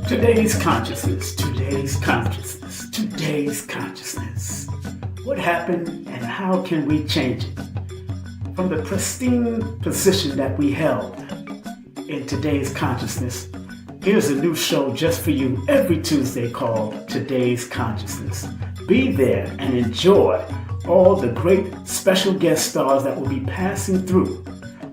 Today's consciousness, today's consciousness, today's consciousness. What happened and how can we change it? From the pristine position that we held in today's consciousness, here's a new show just for you every Tuesday called Today's Consciousness. Be there and enjoy all the great special guest stars that will be passing through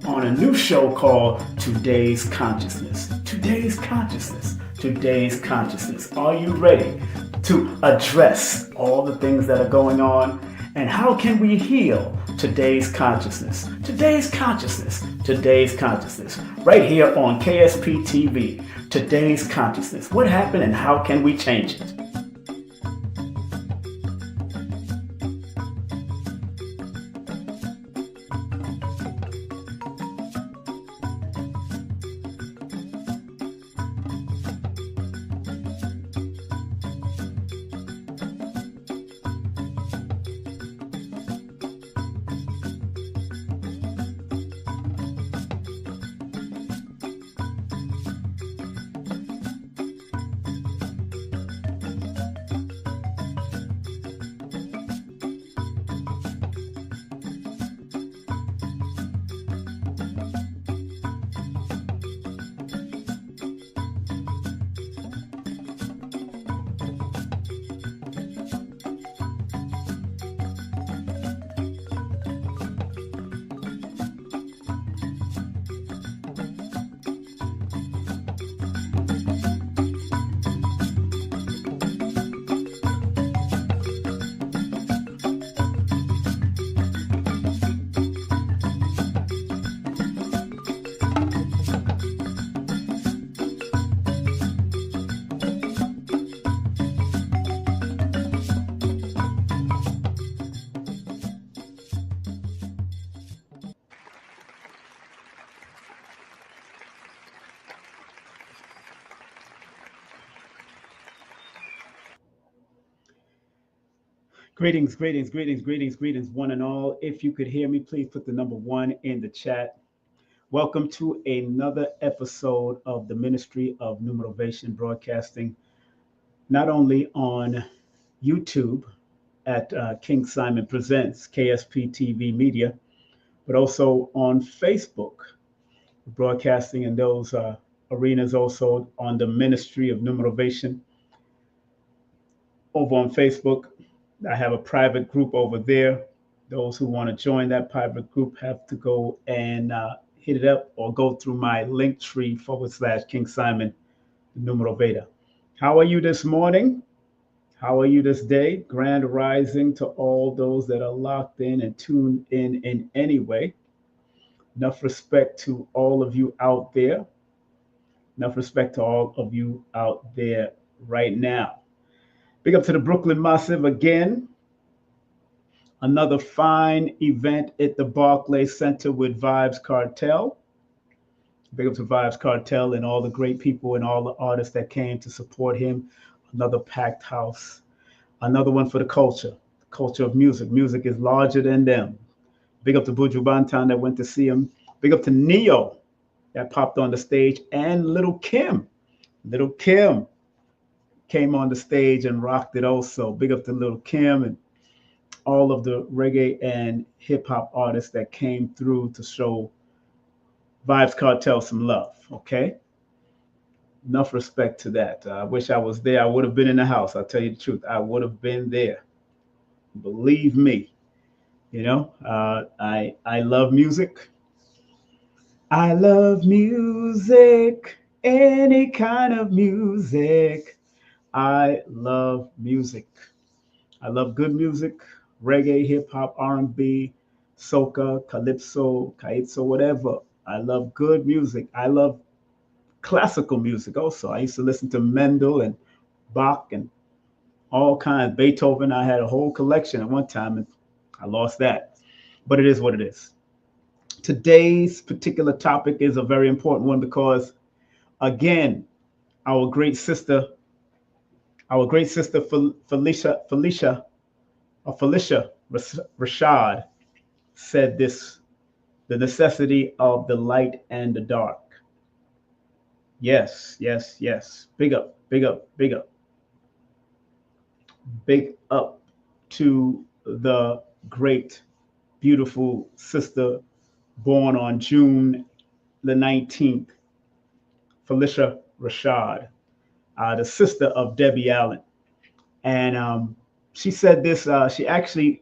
on a new show called Today's Consciousness. Today's Consciousness. Today's Consciousness. Are you ready to address all the things that are going on? And how can we heal today's consciousness? Today's consciousness. Today's consciousness. Right here on KSP TV. Today's consciousness. What happened and how can we change it? Greetings, greetings, greetings, greetings, greetings, one and all. If you could hear me, please put the number 1 in the chat. Welcome to another episode of the Ministry of Numerovation broadcasting, not only on YouTube at King Simon Presents, KSP TV Media, but also on Facebook, broadcasting in those arenas, also on the Ministry of Numerovation over on Facebook. I have a private group over there. Those who want to join that private group have to go and hit it up or go through my Linktree /King Simon Numerovata. How are you this morning? How are you this day? Grand rising to all those that are locked in and tuned in any way. Enough respect to all of you out there. Enough respect to all of you out there right now. Big up to the Brooklyn Massive again. Another fine event at the Barclays Center with Vibes Cartel. Big up to Vibes Cartel and all the great people and all the artists that came to support him. Another packed house. Another one for the culture of music. Music is larger than them. Big up to Buju Banton that went to see him. Big up to Neo that popped on the stage and Little Kim. Little Kim came on the stage and rocked it also. Big up to Little Kim and all of the reggae and hip hop artists that came through to show Vibes Cartel some love. Okay, enough respect to that. I wish I was there. I would have been in the house. I'll tell you the truth. I would have been there. Believe me. I love music. I love music. Any kind of music. I love music. I love good music, reggae, hip hop, R&B, soca, calypso, calypso, whatever. I love good music. I love classical music also. I used to listen to Mendel and Bach and all kinds. Beethoven. I had a whole collection at one time, and I lost that. But it is what it is. Today's particular topic is a very important one because, again, our great sister, Felicia Rashad said this: the necessity of the light and the dark. Yes, yes, yes. Big up, big up, big up, big up to the great, beautiful sister born on June the 19th, Felicia Rashad, the sister of Debbie Allen. And she said this, she actually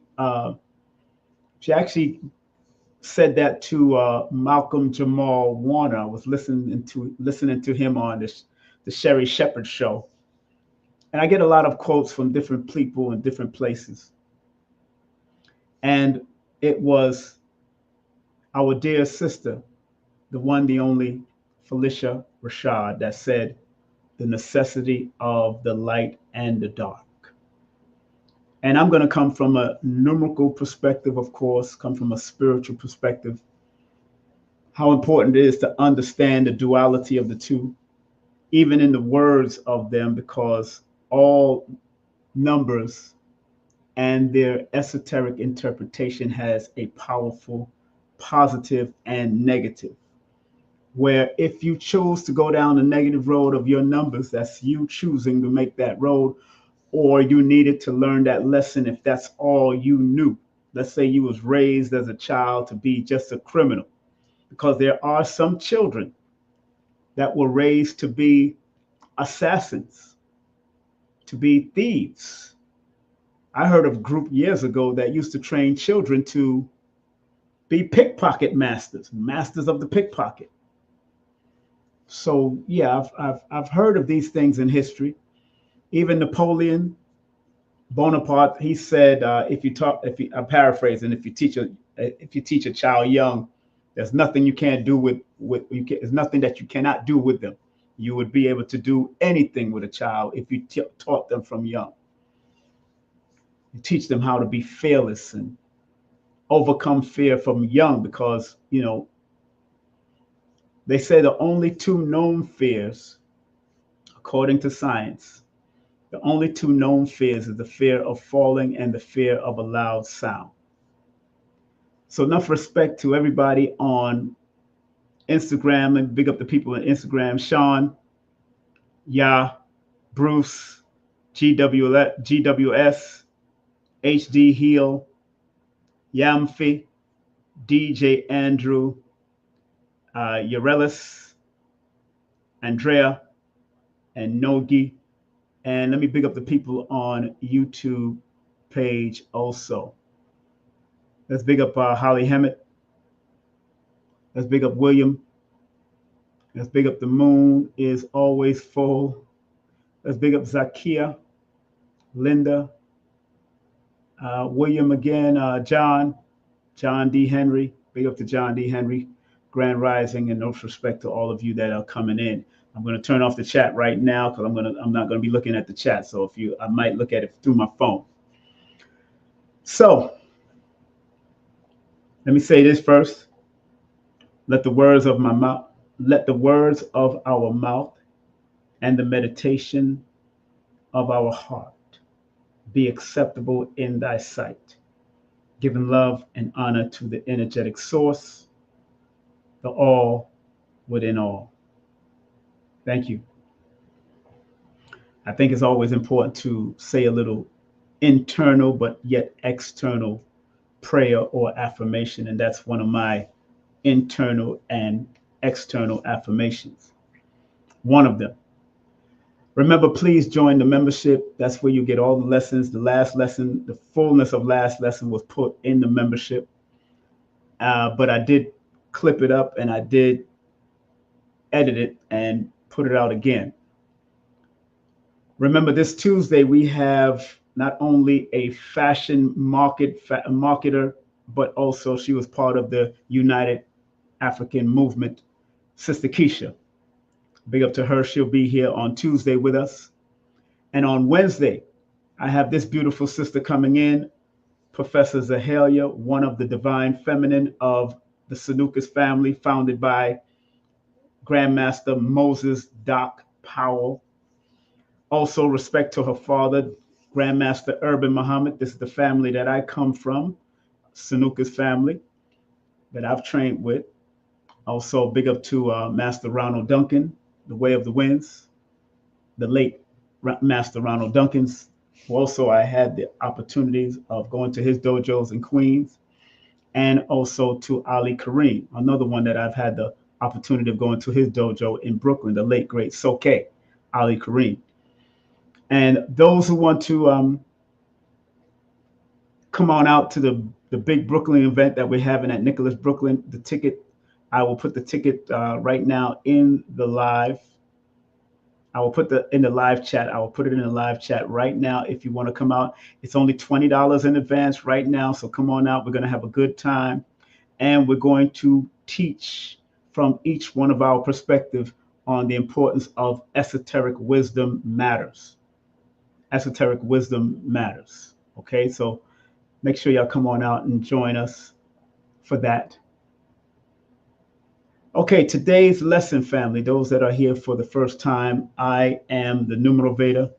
said that to Malcolm Jamal Warner. I was listening to him on the Sherry Shepherd show, and I get a lot of quotes from different people in different places. And it was our dear sister, the one, the only Felicia Rashad, that said the necessity of the light and the dark. And I'm going to come from a numerical perspective, of course, come from a spiritual perspective, how important it is to understand the duality of the two, even in the words of them, because all numbers and their esoteric interpretation has a powerful positive and negative. Where if you choose to go down the negative road of your numbers, that's you choosing to make that road, or you needed to learn that lesson if that's all you knew. Let's say you was raised as a child to be just a criminal, because there are some children that were raised to be assassins, to be thieves. I heard of a group years ago that used to train children to be pickpocket masters, masters of the pickpocket. So yeah, I've heard of these things in history. Even Napoleon Bonaparte, he said, I'm paraphrasing, if you teach a child young, there's nothing you can't do there's nothing that you cannot do with them. You would be able to do anything with a child if you taught them from young. You teach them how to be fearless and overcome fear from young, because they say the only two known fears, according to science, the only two known fears is the fear of falling and the fear of a loud sound. So enough respect to everybody on Instagram, and big up the people on Instagram: Sean, Ya, Bruce, GWS, HD Heel, Yamfi, DJ Andrew, Urelis, Andrea, and Nogi. And let me big up the people on YouTube page also. Let's big up Holly Hammett. Let's big up William. Let's big up The Moon is Always Full. Let's big up Zakia, Linda, William again, John D. Henry. Big up to John D. Henry, Grand Rising, and no respect to all of you that are coming in. I'm going to turn off the chat right now because I'm not going to be looking at the chat. So I might look at it through my phone. So Let me say this first. Let the words of my mouth, let the words of our mouth and the meditation of our heart be acceptable in thy sight, giving love and honor to the energetic source, the all within all. Thank you. I think it's always important to say a little internal but yet external prayer or affirmation, and that's one of my internal and external affirmations. One of them. Remember, please join the membership. That's where you get all the lessons. The last lesson, the fullness of last lesson was put in the membership. But I did clip it up and I did edit it and put it out again. Remember, this Tuesday we have not only a fashion marketer, but also she was part of the United African Movement, Sister Keisha. Big up to her. She'll be here on Tuesday with us. And on Wednesday, I have this beautiful sister coming in, Professor Zahalia, one of the divine feminine of the Sanukas family, founded by Grandmaster Moses Doc Powell. Also, respect to her father, Grandmaster Urban Muhammad. This is the family that I come from, Sanukas family that I've trained with. Also, big up to Master Ronald Duncan, the Way of the Winds, the late Master Ronald Duncan's. Also, I had the opportunities of going to his dojos in Queens, and also to Ali Kareem, another one that I've had the opportunity of going to his dojo in Brooklyn, the late great Soke Ali Kareem. And those who want to come on out to the big Brooklyn event that we're having at Nicholas Brooklyn, the ticket, I will put the ticket right now in the live. I will put in the live chat. I will put it in the live chat right now. If you want to come out, it's only $20 in advance right now. So come on out. We're going to have a good time. And we're going to teach from each one of our perspective on the importance of esoteric wisdom matters. Esoteric wisdom matters. Okay, so make sure y'all come on out and join us for that. Okay, today's lesson, family, those that are here for the first time, I am the Numerovator,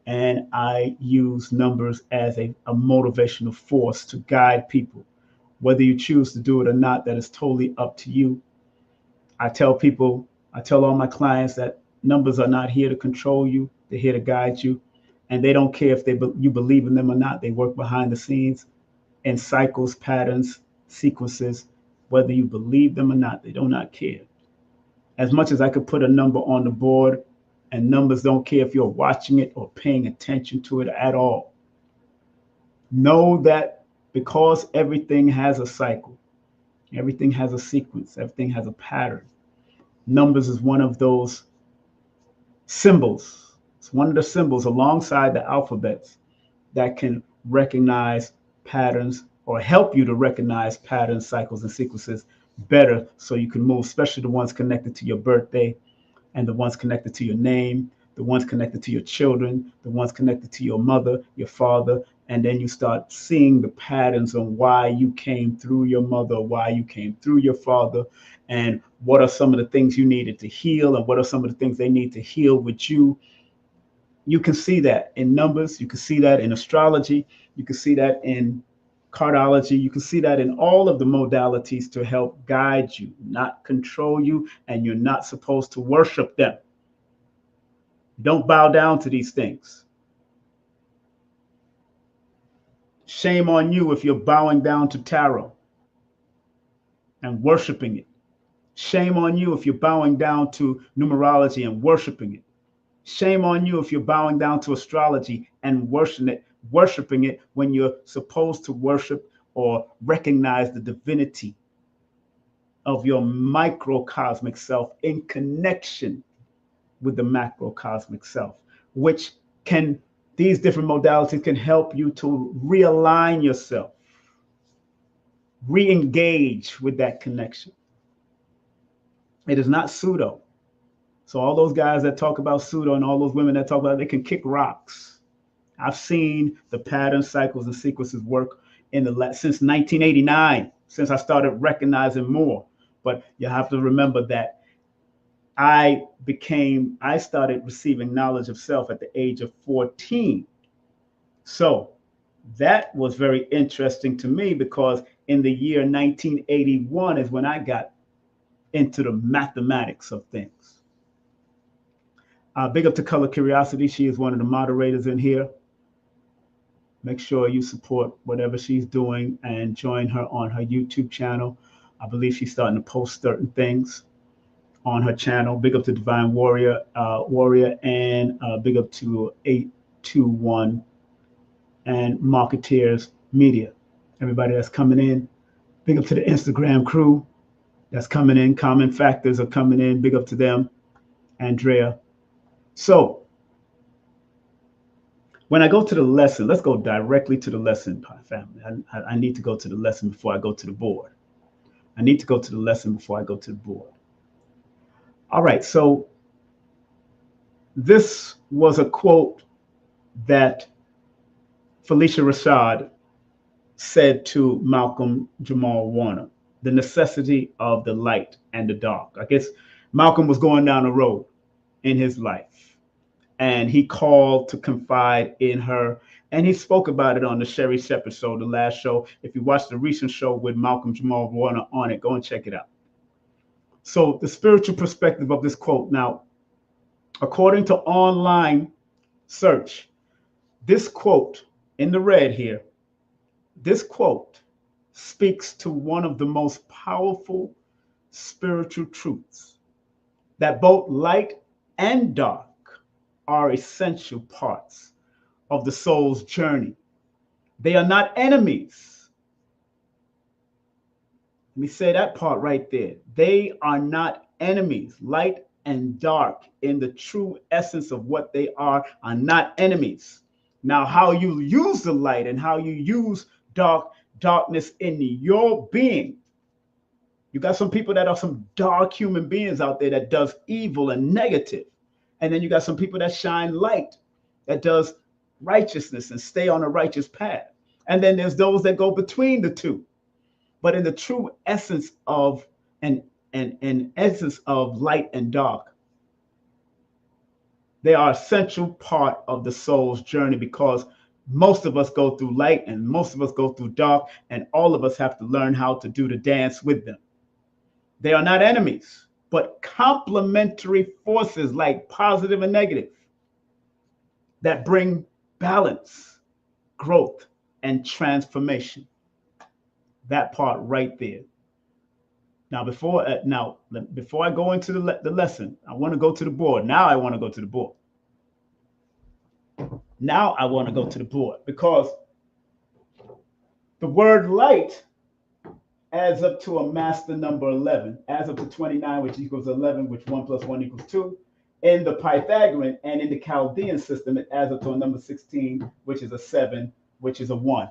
and I use numbers as a motivational force to guide people. Whether you choose to do it or not, that is totally up to you. I tell all my clients that numbers are not here to control you. They're here to guide you. And they don't care if you believe in them or not. They work behind the scenes in cycles, patterns, sequences. Whether you believe them or not, they do not care. As much as I could put a number on the board, and numbers don't care if you're watching it or paying attention to it at all. Know that because everything has a cycle, everything has a sequence, everything has a pattern. Numbers is one of those symbols. It's one of the symbols alongside the alphabets that can recognize patterns or help you to recognize patterns, cycles, and sequences better so you can move, especially the ones connected to your birthday and the ones connected to your name, the ones connected to your children, the ones connected to your mother, your father, and then you start seeing the patterns on why you came through your mother, why you came through your father, and what are some of the things you needed to heal, and what are some of the things they need to heal with you. You can see that in numbers, you can see that in astrology, you can see that in cardiology, you can see that in all of the modalities to help guide you, not control you, and you're not supposed to worship them. Don't bow down to these things. Shame on you if you're bowing down to tarot and worshiping it. Shame on you if you're bowing down to numerology and worshiping it. Shame on you if you're bowing down to astrology and worshiping it when you're supposed to worship or recognize the divinity of your microcosmic self in connection with the macrocosmic self, which can, these different modalities can help you to realign yourself, re-engage with that connection. It is not pseudo. So all those guys that talk about pseudo and all those women that talk about it, they can kick rocks. I've seen the patterns, cycles, and sequences work since 1989. since I started recognizing more. But you have to remember that I started receiving knowledge of self at the age of 14. So that was very interesting to me because in the year 1981 is when I got into the mathematics of things. Big up to Color Curiosity. She is one of the moderators in here. Make sure you support whatever she's doing and join her on her YouTube channel. I believe she's starting to post certain things on her channel. Big up to Divine Warrior, and big up to 821 and Marketeers Media. Everybody that's coming in. Big up to the Instagram crew that's coming in. Common Factors are coming in. Big up to them. Andrea. So when I go to the lesson, let's go directly to the lesson, family. I need to go to the lesson before I go to the board. I need to go to the lesson before I go to the board. All right, so this was a quote that Felicia Rashad said to Malcolm Jamal Warner, the necessity of the light and the dark. I guess Malcolm was going down a road in his life, and he called to confide in her, and he spoke about it on the Sherry Shepherd show, the last show. If you watched the recent show with Malcolm Jamal Warner on it, go and check it out. So the spiritual perspective of this quote. Now, according to online search, this quote in the red here, this quote speaks to one of the most powerful spiritual truths, that both light and dark are essential parts of the soul's journey. They are not enemies. Let me say that part right there. They are not enemies. Light and dark, in the true essence of what they are not enemies. Now, how you use the light and how you use darkness in your being. You got some people that are some dark human beings out there that does evil and negative. And then you got some people that shine light, that does righteousness and stay on a righteous path. And then there's those that go between the two. But in the true essence of an essence of light and dark, they are essential part of the soul's journey, because most of us go through light and most of us go through dark, and all of us have to learn how to do the dance with them. They are not enemies, but complementary forces, like positive and negative, that bring balance, growth, and transformation. That part right there. Now, before I go into the lesson, I want to go to the board. Now I want to go to the board. Because the word light adds up to a master number 11, adds up to 29, which equals 11, which 1 plus 1 equals 2. In the Pythagorean and in the Chaldean system, it adds up to a number 16, which is a 7, which is a 1.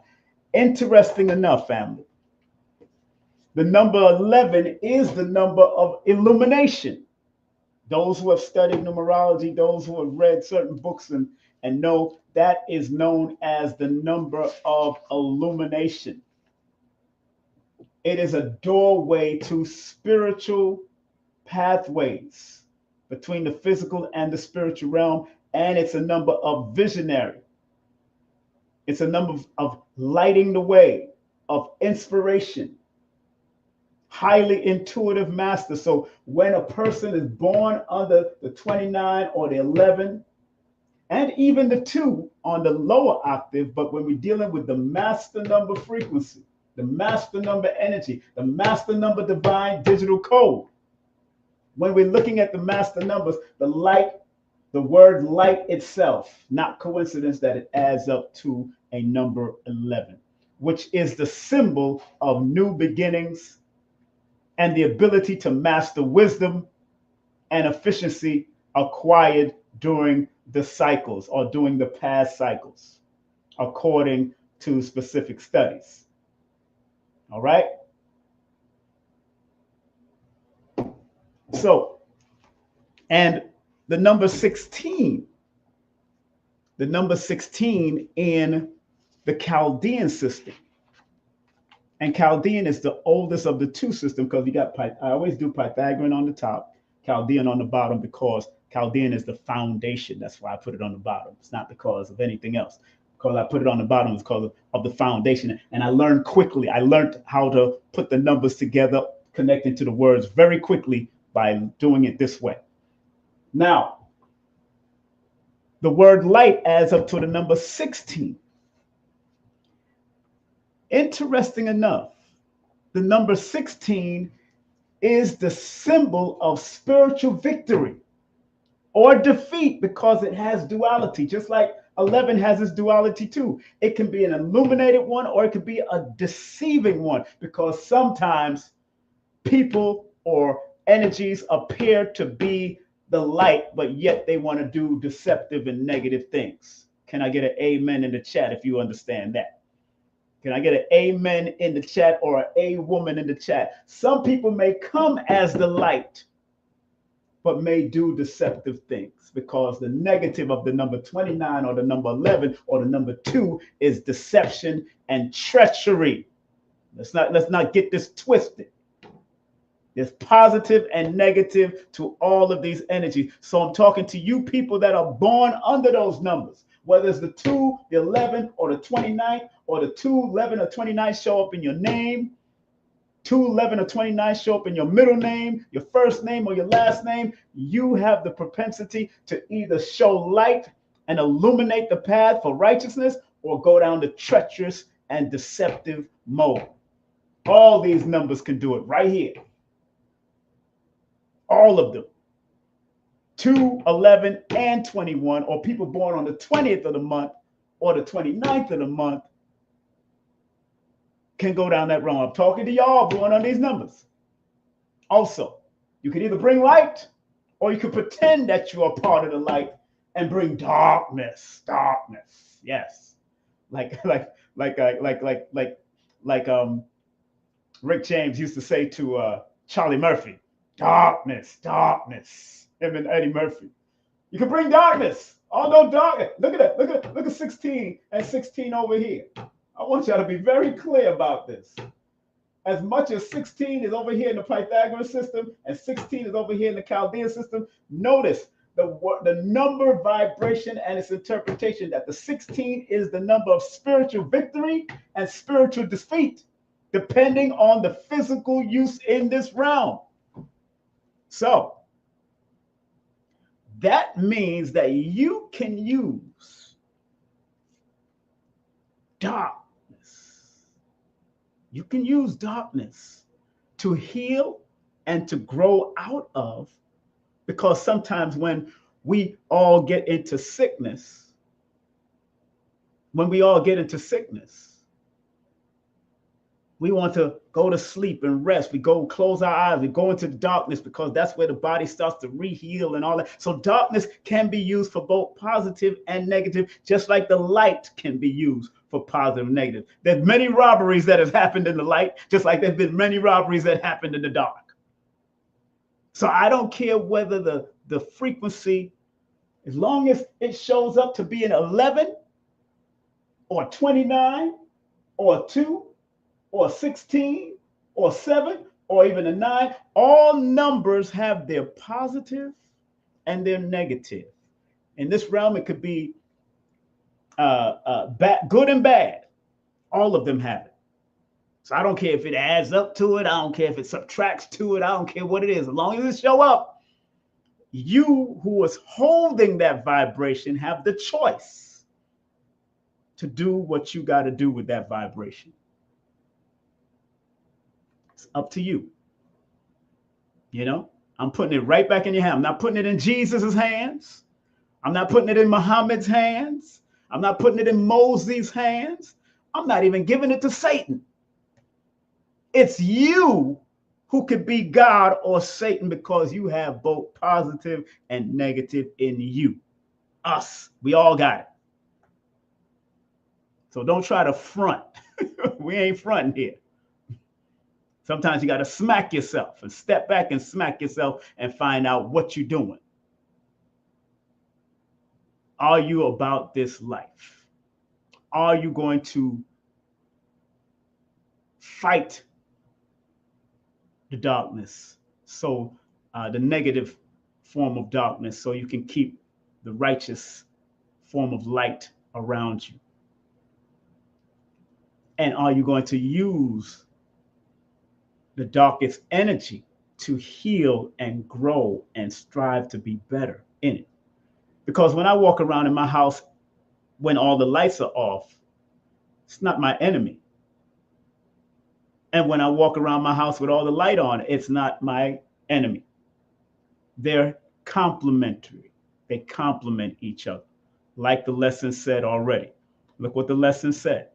Interesting enough, family, the number 11 is the number of illumination. Those who have studied numerology, those who have read certain books and know, that is known as the number of illumination. It is a doorway to spiritual pathways between the physical and the spiritual realm, and it's a number of visionary. It's a number of lighting the way, of inspiration, highly intuitive master. So when a person is born under the 29 or the 11, and even the 2 on the lower octave, but when we're dealing with the master number frequency, the master number energy, the master number divine digital code, when we're looking at the master numbers, the word light itself, not coincidence that it adds up to a number 11, which is the symbol of new beginnings and the ability to master wisdom and efficiency acquired during the cycles or during the past cycles, according to specific studies. All right. So, and the number 16 in the Chaldean system And Chaldean is the oldest of the two systems because you got, I always do Pythagorean on the top, Chaldean on the bottom because Chaldean is the foundation. That's why I put it on the bottom. It's not because of anything else. Because I put it on the bottom is because of the foundation. And I learned quickly. I learned how to put the numbers together, connecting to the words very quickly by doing it this way. Now, the word light adds up to the number 16. Interesting enough, the number 16 is the symbol of spiritual victory or defeat because it has duality, just like 11 has its duality too. It can be an illuminated one or it could be a deceiving one because sometimes people or energies appear to be the light, but yet they want to do deceptive and negative things. Can I get an amen in the chat if you understand that? Can I get an amen in the chat or an a woman in the chat? Some people may come as the light, but may do deceptive things because the negative of the number 29 or the number 11 or the number 2 is deception and treachery. Let's not get this twisted. There's positive and negative to all of these energies. So I'm talking to you people that are born under those numbers, whether it's the 2, the 11, or the 29, or the 2, 11, or 29 show up in your name. 2, 11, or 29 show up in your middle name, your first name, or your last name. You have the propensity to either show light and illuminate the path for righteousness or go down the treacherous and deceptive mode. All these numbers can do it right here. All of them. 2, 11, and 21, or people born on the 20th of the month or the 29th of the month can go down that road. I'm talking to y'all born on these numbers. Also, you can either bring light or you can pretend that you are part of the light and bring darkness. Darkness. Yes. Like Rick James used to say to Charlie Murphy, darkness, darkness. Him and Eddie Murphy. You can bring darkness. Although darkness. Look at that. Look at 16 and 16 over here. I want y'all to be very clear about this. As much as 16 is over here in the Pythagorean system and 16 is over here in the Chaldean system, notice the number, vibration, and its interpretation that the 16 is the number of spiritual victory and spiritual defeat, depending on the physical use in this realm. So that means that you can use darkness. You can use darkness to heal and to grow out of, because sometimes when we all get into sickness, we want to go to sleep and rest. We go close our eyes. We go into the darkness because that's where the body starts to reheal and all that. So darkness can be used for both positive and negative, just like the light can be used for positive and negative. There's many robberies that have happened in the light, just like there's been many robberies that happened in the dark. So I don't care whether the frequency, as long as it shows up to be an 11 or 29 or 2 or 16 or 7 or even a 9, all numbers have their positive and their negative. In this realm, it could be good and bad. All of them have it. So I don't care if it adds up to it. I don't care if it subtracts to it. I don't care what it is. As long as it show up, you who is holding that vibration have the choice to do what you got to do with that vibration. It's up to you. You know, I'm putting it right back in your hand. I'm not putting it in Jesus's hands. I'm not putting it in Muhammad's hands. I'm not putting it in Moses' hands. I'm not even giving it to Satan. It's you who could be God or Satan because you have both positive and negative in you. Us, we all got it. So don't try to front. We ain't fronting here. Sometimes you got to smack yourself and step back and smack yourself and find out what you're doing. Are you about this life? Are you going to fight the darkness. So the negative form of darkness, so you can keep the righteous form of light around you. And are you going to use the darkest energy to heal and grow and strive to be better in it? Because when I walk around in my house when all the lights are off, it's not my enemy. And when I walk around my house with all the light on, it's not my enemy. They're complementary. They complement each other. Like the lesson said already. Look what the lesson said.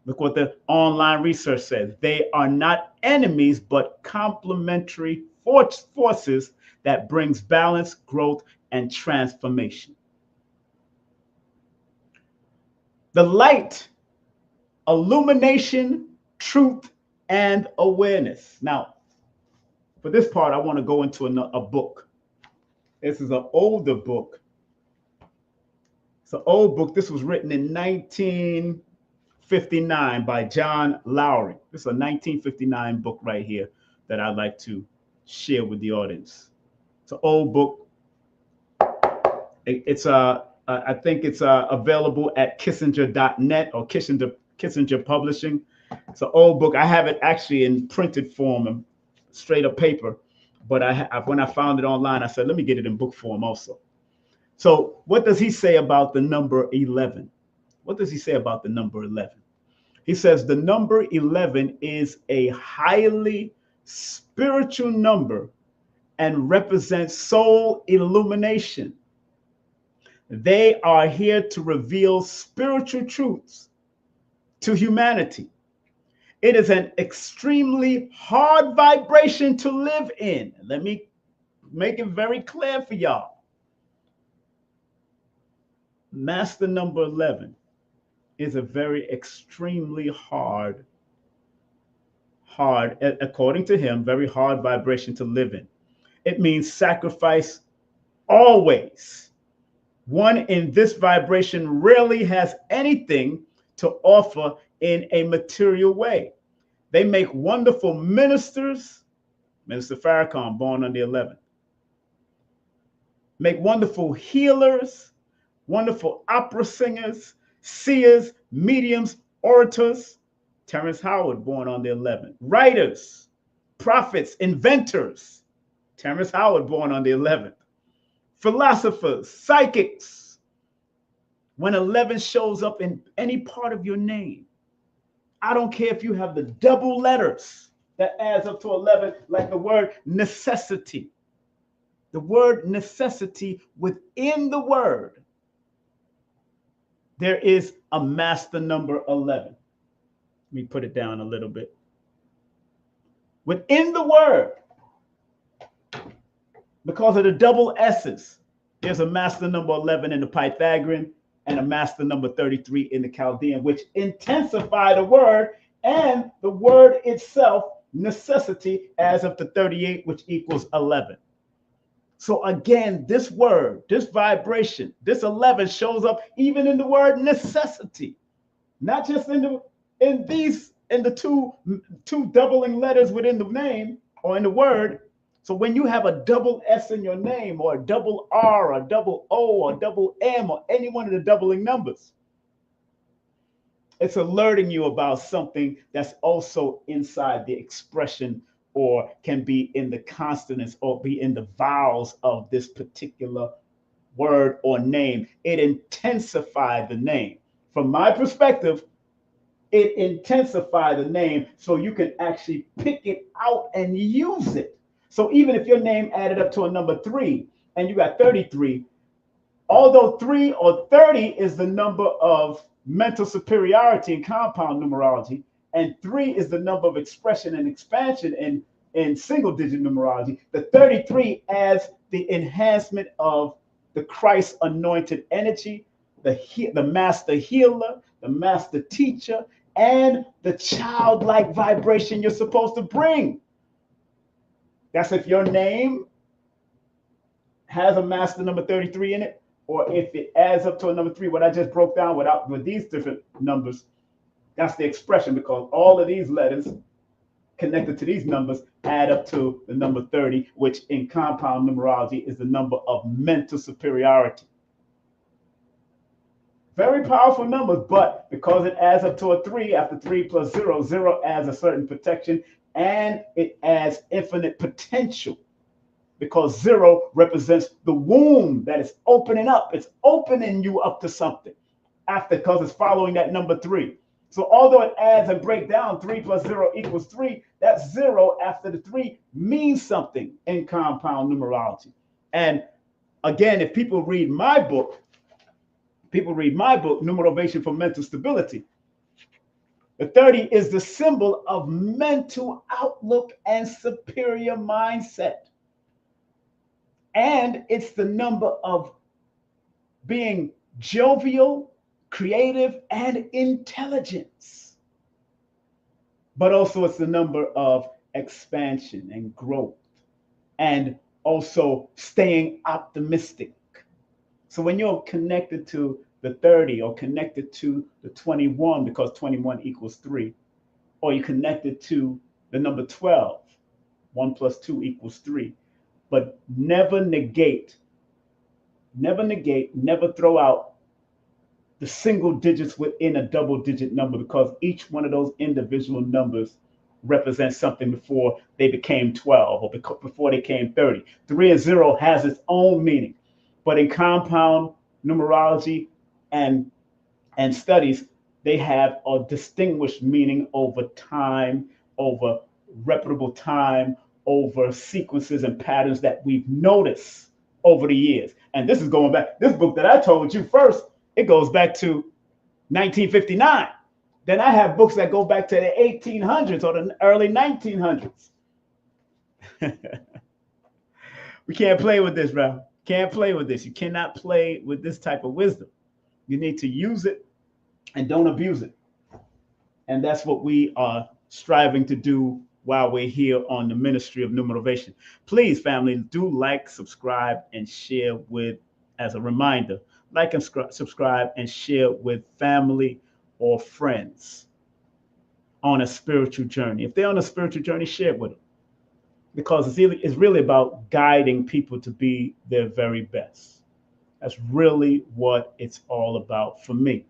Look what the online research says. They are not enemies, but complementary forces that brings balance, growth, and transformation. The light, illumination, truth, and awareness. Now, for this part, I want to go into a book. This is an older book. It's an old book. This was written in 1959 by John Lowry. This is a 1959 book right here that I'd like to share with the audience. It's an old book. I think it's available at Kissinger.net or Kissinger Publishing. It's an old book. I have it actually in printed form, straight up paper. But when I found it online, I said, let me get it in book form also. So what does he say about the number 11? What does he say about the number 11? He says the number 11 is a highly spiritual number and represents soul illumination. They are here to reveal spiritual truths to humanity. It is an extremely hard vibration to live in. Let me make it very clear for y'all. Master number 11 is a very extremely hard, according to him, very hard vibration to live in. It means sacrifice always. One in this vibration rarely has anything to offer in a material way. They make wonderful ministers. Minister Farrakhan, born on the 11th. Make wonderful healers, wonderful opera singers, seers, mediums, orators. Terrence Howard, born on the 11th. Writers, prophets, inventors. Terrence Howard, born on the 11th. Philosophers, psychics. When 11 shows up in any part of your name, I don't care if you have the double letters that adds up to 11, like the word necessity. The word necessity, within the word, there is a master number 11. Let me put it down a little bit. Within the word, because of the double S's, there's a master number 11 in the Pythagorean and a master number 33 in the Chaldean, which intensify the word and the word itself, necessity, adds up to 38, which equals 11. So again, this word, this vibration, this 11 shows up even in the word necessity, not just in the two doubling letters within the name or in the word. So when you have a double S in your name, or a double R, or a double O, or double M, or any one of the doubling numbers, it's alerting you about something that's also inside the expression, or can be in the consonants, or be in the vowels of this particular word or name. It intensifies the name. From my perspective, it intensifies the name so you can actually pick it out and use it. So even if your name added up to a number 3 and you got 33, although 3 or 30 is the number of mental superiority in compound numerology, and 3 is the number of expression and expansion in single digit numerology, the 33 adds the enhancement of the Christ anointed energy, the master healer, the master teacher, and the childlike vibration you're supposed to bring. That's if your name has a master number 33 in it, or if it adds up to a number 3, what I just broke down with these different numbers, That's the expression, because all of these letters connected to these numbers add up to the number 30, which in compound numerology is the number of mental superiority. Very powerful numbers, but because it adds up to a 3, after 3 plus 0, 0 adds a certain protection, and it adds infinite potential, because 0 represents the womb that is opening up. It's opening you up to something after, because it's following that number 3. So although it adds and breaks down 3 plus 0 equals 3, that 0 after the 3 means something in compound numerology. And again, if people read my book, Numerovation for Mental Stability, the 30 is the symbol of mental outlook and superior mindset. And it's the number of being jovial, creative, and intelligence. But also it's the number of expansion and growth, and also staying optimistic. So when you're connected to the 30, or connected to the 21, because 21 equals 3, or you're connected to the number 12, 1 plus 2 equals 3, but never negate, never throw out the single digits within a double digit number, because each one of those individual numbers represents something before they became 12, or before they came 30. 3 and 0 has its own meaning. But in compound numerology and studies, they have a distinguished meaning over time, over reputable time, over sequences and patterns that we've noticed over the years. And this is going back, this book that I told you first, it goes back to 1959. Then I have books that go back to the 1800s or the early 1900s. We can't play with this, bro. Can't play with this. You cannot play with this type of wisdom. You need to use it and don't abuse it. And that's what we are striving to do while we're here on the Ministry of Numerovation. Please, family, do like, subscribe, and share with, as a reminder, like and subscribe and share with family or friends on a spiritual journey. If they're on a spiritual journey, share it with them, because it's really about guiding people to be their very best. That's really what it's all about for me.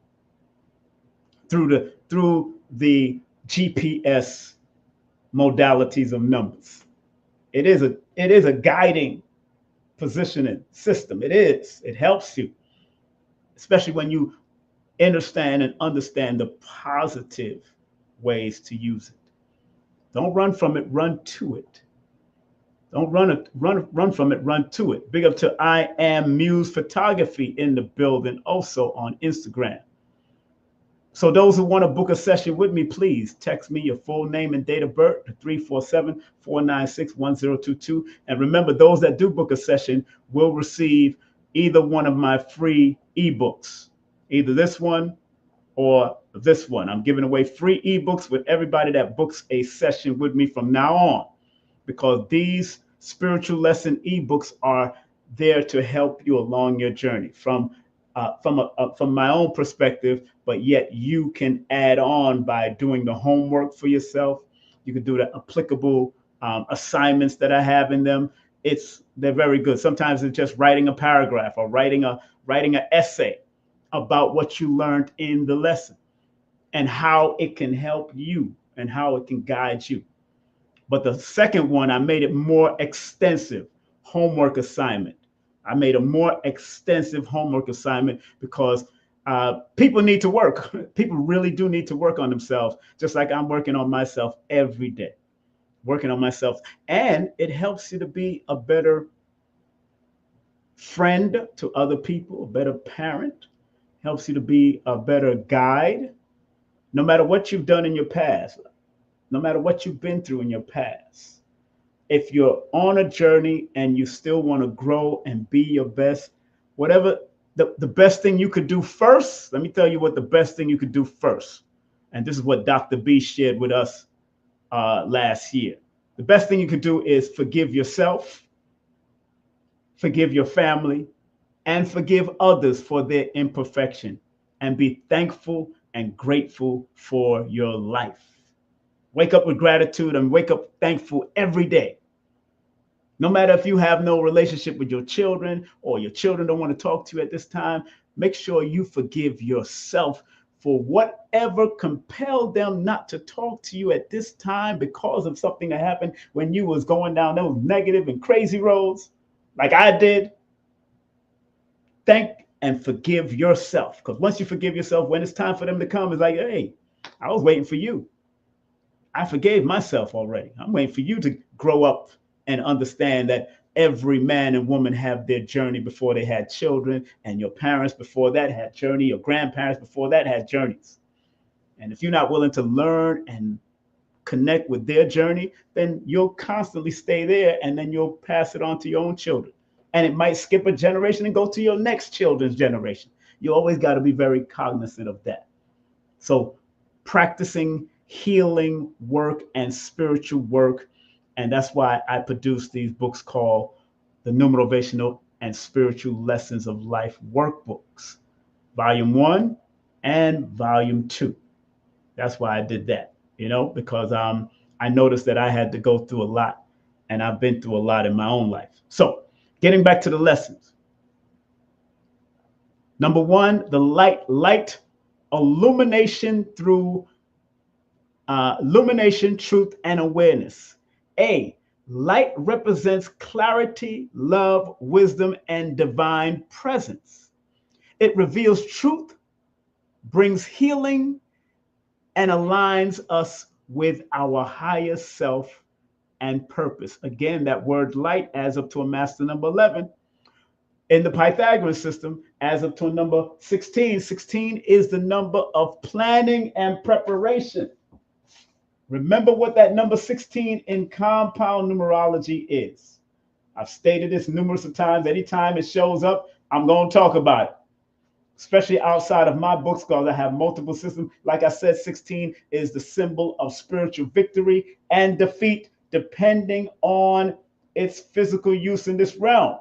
Through the GPS modalities of numbers. It is a guiding positioning system. It helps you, especially when you understand the positive ways to use it. Don't run from it, run to it. Don't run from it, run to it. Big up to I Am Muse Photography in the building, also on Instagram. So those who want to book a session with me, please text me your full name and date of birth to 347-496-1022. And remember, those that do book a session will receive either one of my free ebooks, either this one or this one. I'm giving away free ebooks with everybody that books a session with me from now on, because these spiritual lesson ebooks are there to help you along your journey from my own perspective, but yet you can add on by doing the homework for yourself. You can do the applicable assignments that I have in them. They're very good. Sometimes it's just writing a paragraph or writing an essay about what you learned in the lesson and how it can help you and how it can guide you. But the second one, I made it more extensive homework assignment. I made a more extensive homework assignment because people need to work. People really do need to work on themselves, just like I'm working on myself every day, working on myself. And it helps you to be a better friend to other people, a better parent, helps you to be a better guide, no matter what you've done in your past, no matter what you've been through in your past. If you're on a journey and you still want to grow and be your best, whatever the best thing you could do first, let me tell you what the best thing you could do first. And this is what Dr. B shared with us last year. The best thing you could do is forgive yourself, forgive your family, and forgive others for their imperfection, and be thankful and grateful for your life. Wake up with gratitude and wake up thankful every day. No matter if you have no relationship with your children or your children don't want to talk to you at this time, make sure you forgive yourself for whatever compelled them not to talk to you at this time because of something that happened when you was going down those negative and crazy roads like I did. Thank and forgive yourself, because once you forgive yourself, when it's time for them to come, it's like, hey, I was waiting for you. I forgave myself already. I'm waiting for you to grow up and understand that every man and woman have their journey before they had children, and your parents before that had journey, your grandparents before that had journeys. And if you're not willing to learn and connect with their journey, then you'll constantly stay there, and then you'll pass it on to your own children. And it might skip a generation and go to your next children's generation. You always got to be very cognizant of that. So practicing healing work and spiritual work. And that's why I produce these books called the Numerational and Spiritual Lessons of Life Workbooks, Volume 1 and Volume 2. That's why I did that, because I noticed that I had to go through a lot, and I've been through a lot in my own life. So getting back to the lessons. Number 1, the light illumination through illumination, truth, and awareness. A, light represents clarity, love, wisdom, and divine presence. It reveals truth, brings healing, and aligns us with our highest self and purpose. Again, that word light adds up to a master number 11. In the Pythagorean system, adds up to a number 16. 16 is the number of planning and preparation. Remember what that number 16 in compound numerology is. I've stated this numerous of times. Anytime it shows up, I'm going to talk about it, especially outside of my books, because I have multiple systems. Like I said, 16 is the symbol of spiritual victory and defeat, depending on its physical use in this realm.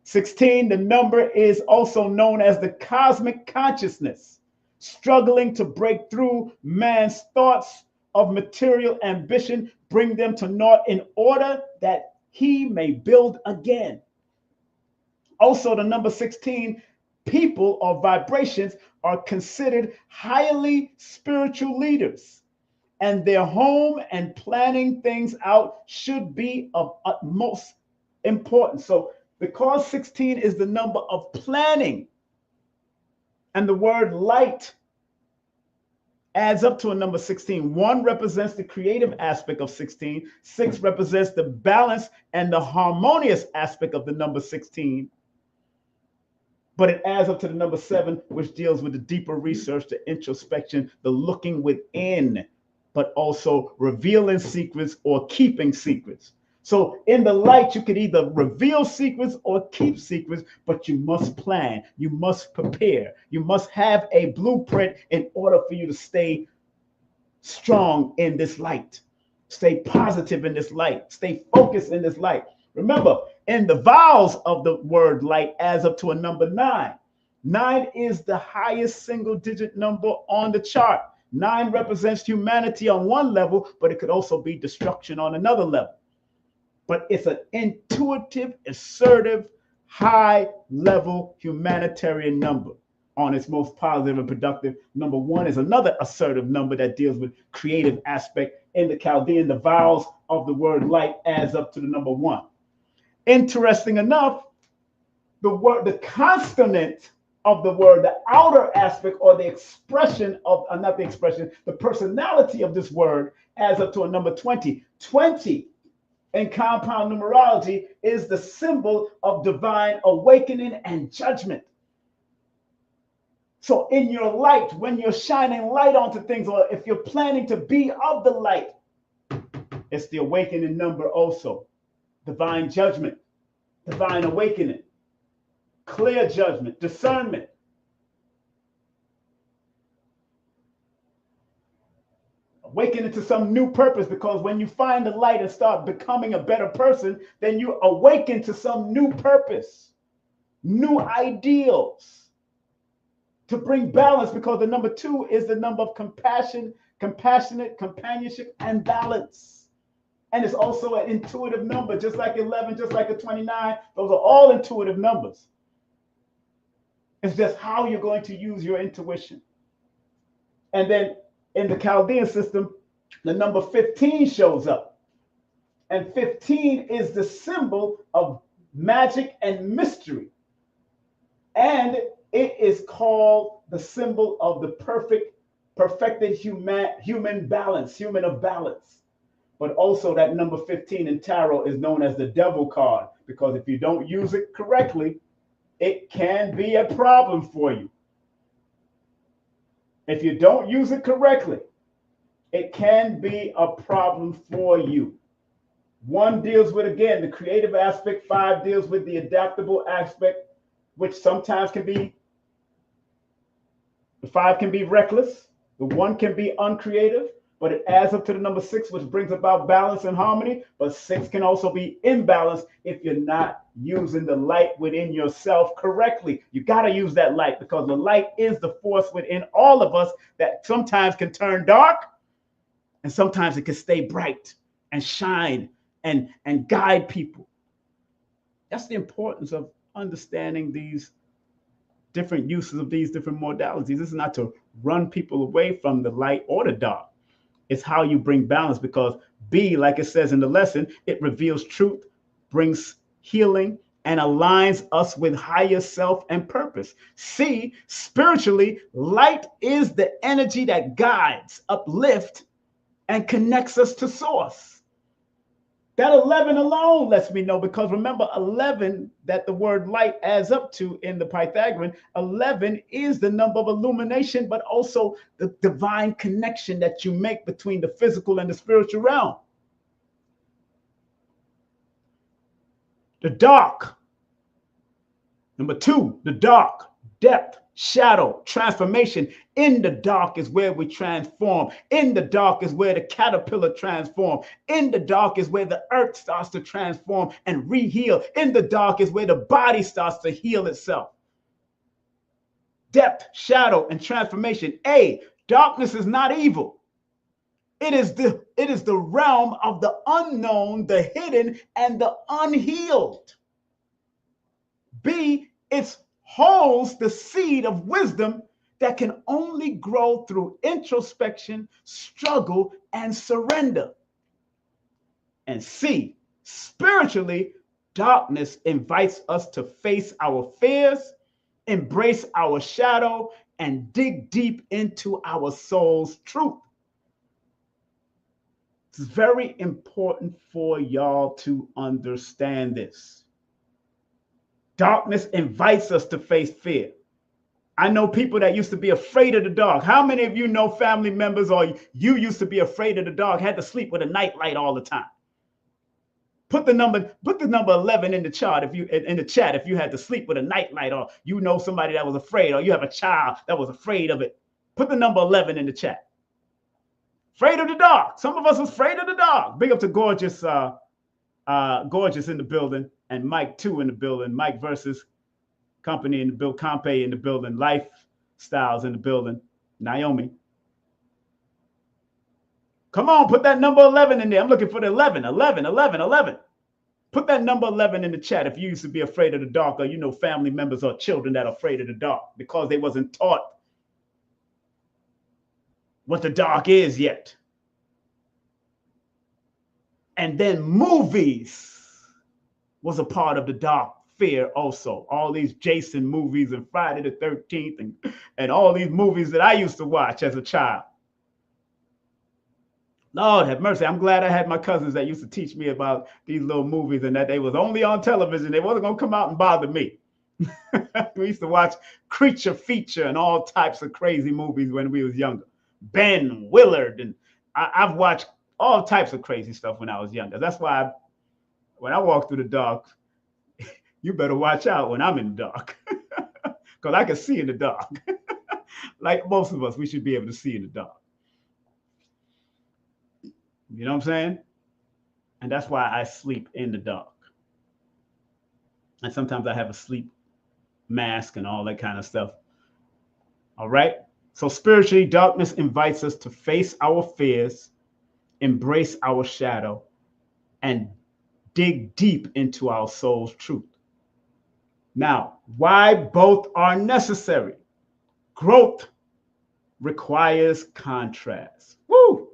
16, the number is also known as the cosmic consciousness, struggling to break through man's thoughts of material ambition, bring them to naught in order that he may build again. Also, the number 16, people or vibrations are considered highly spiritual leaders, and their home and planning things out should be of utmost importance. So because 16 is the number of planning, and the word light adds up to a number 16. 1 represents the creative aspect of 16. 6 represents the balance and the harmonious aspect of the number 16. But it adds up to the number 7, which deals with the deeper research, the introspection, the looking within, but also revealing secrets or keeping secrets. So in the light, you could either reveal secrets or keep secrets, but you must plan, you must prepare, you must have a blueprint in order for you to stay strong in this light, stay positive in this light, stay focused in this light. Remember, in the vowels of the word light adds up to a number 9. 9 is the highest single digit number on the chart. 9 represents humanity on one level, but it could also be destruction on another level. But it's an intuitive, assertive, high-level humanitarian number on its most positive and productive. Number 1 is another assertive number that deals with creative aspect. In the Chaldean, the vowels of the word light adds up to the number 1. Interesting enough, the consonant of the word, the outer aspect or the expression of, not the expression, the personality of this word adds up to a number 20. 20 in compound numerology is the symbol of divine awakening and judgment. So in your light, when you're shining light onto things, or if you're planning to be of the light, it's the awakening number also. Divine judgment, divine awakening, clear judgment, discernment. Awakening to some new purpose, because when you find the light and start becoming a better person, then you awaken to some new purpose, new ideals, to bring balance, because the number 2 is the number of compassion, compassionate, companionship, and balance. And it's also an intuitive number, just like 11, just like a 29. Those are all intuitive numbers. It's just how you're going to use your intuition. And then in the Chaldean system, the number 15 shows up. And 15 is the symbol of magic and mystery. And it is called the symbol of the perfected human balance, human of balance. But also that number 15 in tarot is known as the devil card, because if you don't use it correctly, it can be a problem for you. If you don't use it correctly, it can be a problem for you. 1 deals with, again, the creative aspect. 5 deals with the adaptable aspect, which sometimes can be, the 5 can be reckless. The 1 can be uncreative, but it adds up to the number 6, which brings about balance and harmony. But 6 can also be imbalanced if you're not using the light within yourself correctly. You got to use that light, because the light is the force within all of us that sometimes can turn dark, and sometimes it can stay bright and shine and guide people. That's the importance of understanding these different uses of these different modalities. This is not to run people away from the light or the dark. It's how you bring balance, because B, like it says in the lesson, it reveals truth, brings healing, and aligns us with higher self and purpose. C, spiritually, light is the energy that guides, uplifts, and connects us to source. That 11 alone lets me know, because remember, 11, that the word light adds up to in the Pythagorean, 11 is the number of illumination, but also the divine connection that you make between the physical and the spiritual realm. The dark, number 2, the dark, depth, shadow, transformation. In the dark is where we transform. In the dark is where the caterpillar transforms. In the dark is where the earth starts to transform and re-heal. In the dark is where the body starts to heal itself. Depth, shadow, and transformation. A, darkness is not evil. It is the realm of the unknown, the hidden, and the unhealed. B, it's holds the seed of wisdom that can only grow through introspection, struggle, and surrender. And C, spiritually, darkness invites us to face our fears, embrace our shadow, and dig deep into our soul's truth. It's very important for y'all to understand this. Darkness invites us to face fear. I know people that used to be afraid of the dark. How many of you know family members, or you used to be afraid of the dark, had to sleep with a night light all the time? Put the number 11 in the chart if you had to sleep with a night light, or you know somebody that was afraid, or you have a child that was afraid of it. Put the number 11 in the chat. Afraid of the dark. Some of us are afraid of the dark. Big up to Gorgeous in the building, and Mike 2 in the building. Mike versus Company in the building. Compe in the building. Lifestyles in the building. Naomi. Come on, put that number 11 in there. I'm looking for the 11. Put that number 11 in the chat if you used to be afraid of the dark, or you know family members or children that are afraid of the dark because they wasn't taught what the dark is yet. And then movies was a part of the dark fear also. All these Jason movies and Friday the 13th and all these movies that I used to watch as a child. Lord have mercy. I'm glad I had my cousins that used to teach me about these little movies, and that they was only on television. They wasn't going to come out and bother me. We used to watch Creature Feature and all types of crazy movies when we was younger. Ben Willard, and I've watched all types of crazy stuff when I was younger. That's why when I walk through the dark, you better watch out when I'm in the dark, because I can see in the dark. Like most of us, we should be able to see in the dark. You know what I'm saying? And that's why I sleep in the dark. And sometimes I have a sleep mask and all that kind of stuff. All right. So spiritually, darkness invites us to face our fears, embrace our shadow, and dig deep into our soul's truth. Now, why both are necessary? Growth requires contrast. Woo!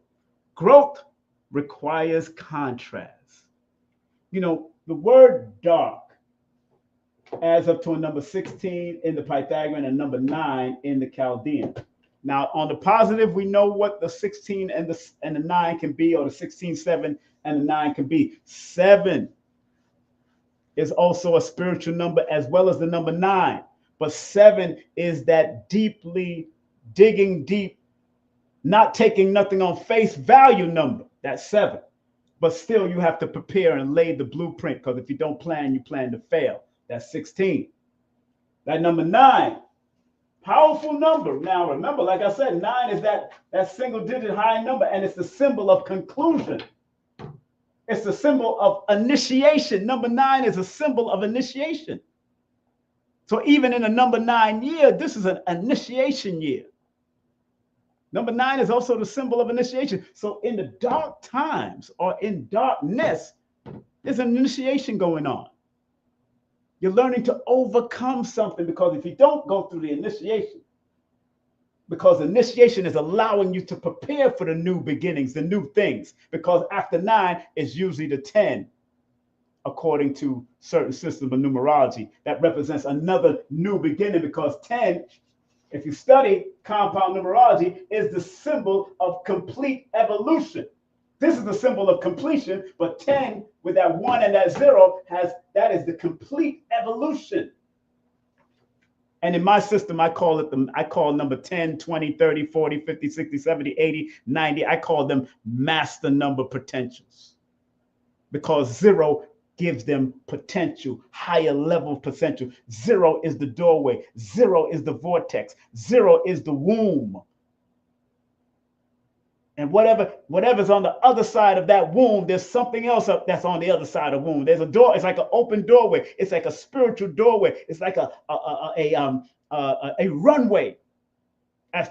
Growth requires contrast. You know, the word dark adds up to a number 16 in the Pythagorean and number 9 in the Chaldean. Now, on the positive, we know what the 16 and the 9 can be, or the 16, 7, and the 9 can be. 7 is also a spiritual number as well as the number 9. But 7 is that deeply digging deep, not taking nothing on face value number. That's 7. But still, you have to prepare and lay the blueprint, because if you don't plan, you plan to fail. That's 16. That number 9, powerful number. Now, remember, like I said, 9 is that single digit high number, and it's the symbol of conclusion. It's the symbol of initiation. Number 9 is a symbol of initiation. So even in a number 9 year, this is an initiation year. Number 9 is also the symbol of initiation. So in the dark times or in darkness, there's an initiation going on. You're learning to overcome something, because if you don't go through the initiation, because initiation is allowing you to prepare for the new beginnings, the new things, because after 9 is usually the 10, according to certain systems of numerology, that represents another new beginning, because 10, if you study compound numerology, is the symbol of complete evolution. This is the symbol of completion, but 10 with that 1 and that 0 that is the complete evolution. And in my system, I call number 10, 20, 30, 40, 50, 60, 70, 80, 90. I call them master number potentials, because 0 gives them potential, higher level potential. 0 is the doorway. 0 is the vortex. 0 is the womb. And whatever's on the other side of that womb, there's something else up that's on the other side of the womb. There's a door. It's like an open doorway. It's like a spiritual doorway. It's like a runway. As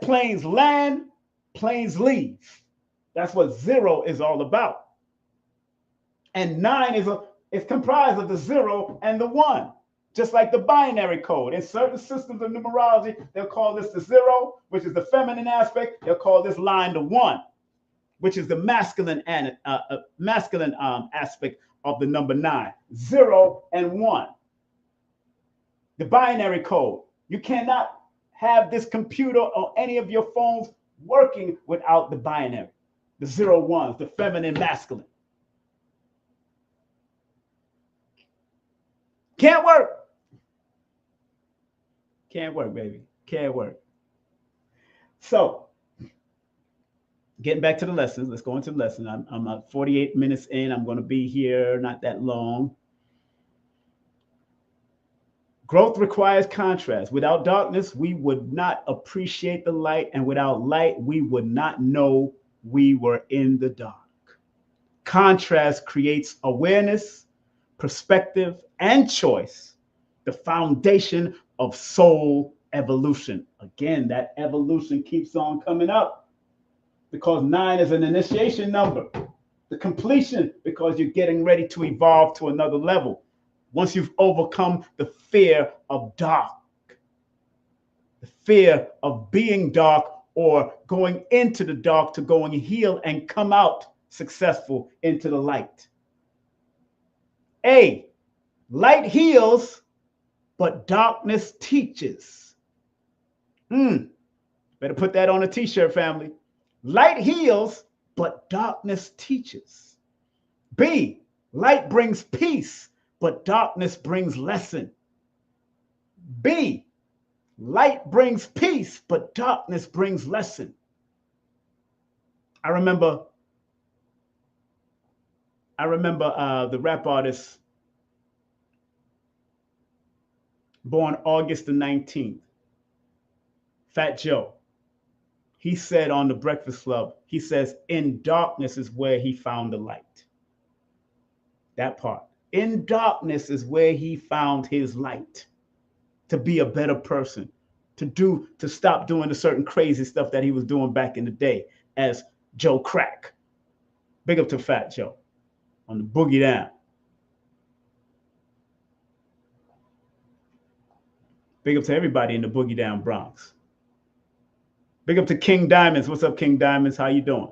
planes land, planes leave. That's what 0 is all about. And 9 is comprised of the 0 and the 1. Just like the binary code. In certain systems of numerology, they'll call this the 0, which is the feminine aspect. They'll call this line the 1, which is the masculine aspect of the number 9. 0 and 1. The binary code. You cannot have this computer or any of your phones working without the binary. The 0 1s, the feminine, masculine. Can't work. Can't work, baby. Can't work. So, getting back to the lessons, let's go into the lesson. I'm 48 minutes in. I'm going to be here not that long. Growth requires contrast. Without darkness, we would not appreciate the light. And without light, we would not know we were in the dark. Contrast creates awareness, perspective, and choice, the foundation of soul evolution. Again, that evolution keeps on coming up, because 9 is an initiation number. The completion, because you're getting ready to evolve to another level. Once you've overcome the fear of dark, the fear of being dark or going into the dark to go and heal and come out successful into the light. A, light heals, but darkness teaches. Better put that on a t-shirt, family. Light heals, but darkness teaches. B, light brings peace, but darkness brings lesson. B, light brings peace, but darkness brings lesson. I remember the rap artist born August the 19th, Fat Joe. He said on the Breakfast Club, he says, in darkness is where he found the light. That part. In darkness is where he found his light to be a better person. to stop doing the certain crazy stuff that he was doing back in the day as Joe Crack. Big up to Fat Joe on the Boogie Down. Big up to everybody in the Boogie Down Bronx. Big up to King Diamonds. What's up, King Diamonds? How you doing?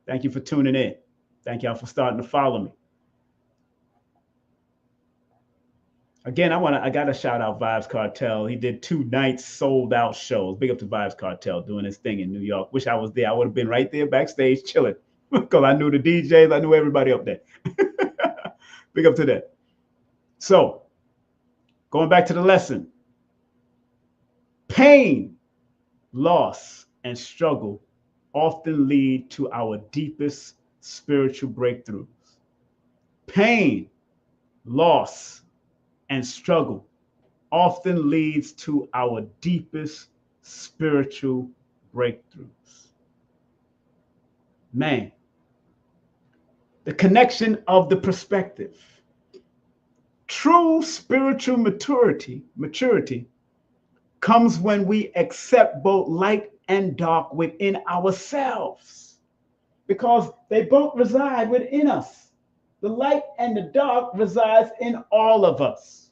Thank you for tuning in. Thank y'all for starting to follow me. Again, I gotta shout out Vibes Cartel. He did 2 nights sold out shows. Big up to Vibes Cartel doing his thing in New York. Wish I was there. I would have been right there backstage chilling because I knew the DJs. I knew everybody up there. Big up to that. So, going back to the lesson. Pain, loss, and struggle often lead to our deepest spiritual breakthroughs. Pain, loss, and struggle often leads to our deepest spiritual breakthroughs. Man, the connection of the perspective. True spiritual maturity comes when we accept both light and dark within ourselves, because they both reside within us. The light and the dark resides in all of us.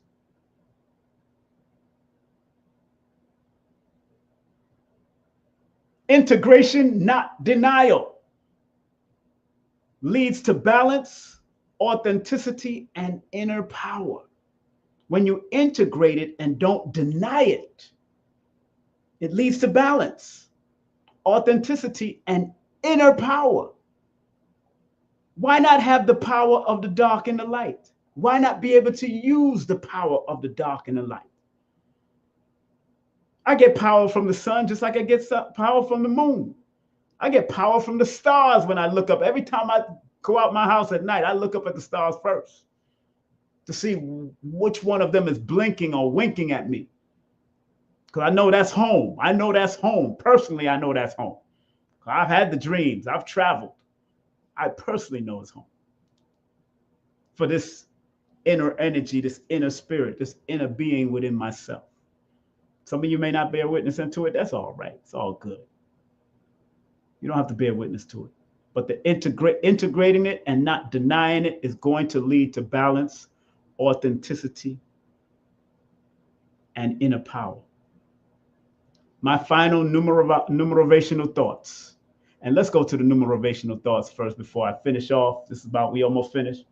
Integration, not denial, leads to balance, authenticity, and inner power. When you integrate it and don't deny it, it leads to balance, authenticity, and inner power. Why not have the power of the dark and the light? Why not be able to use the power of the dark and the light? I get power from the sun just like I get power from the moon. I get power from the stars when I look up. Every time I go out my house at night, I look up at the stars first to see which one of them is blinking or winking at me. Because I know that's home. I know that's home. Personally, I know that's home. I've had the dreams. I've traveled. I personally know it's home. For this inner energy, this inner spirit, this inner being within myself. Some of you may not bear witness into it. That's all right. It's all good. You don't have to bear witness to it. But the integrating it and not denying it is going to lead to balance, authenticity, and inner power. My final numerational thoughts. And let's go to the numerational thoughts first before I finish off. This is about, we almost finished.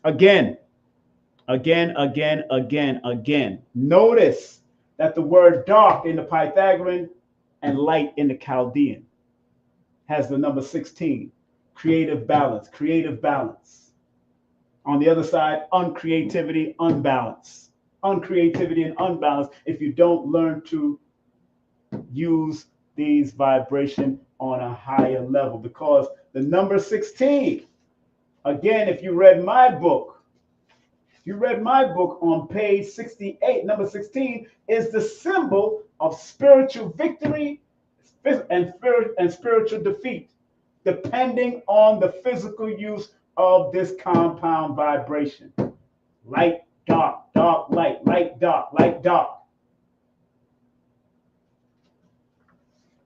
Again. Notice that the word dark in the Pythagorean and light in the Chaldean has the number 16. Creative balance. On the other side, uncreativity, unbalance. Uncreativity and unbalance if you don't learn to use these vibration on a higher level, because the number 16, again, if you read my book on page 68, number 16 is the symbol of spiritual victory and spiritual defeat, depending on the physical use of this compound vibration. Light, dark, dark, light, dark, light, dark.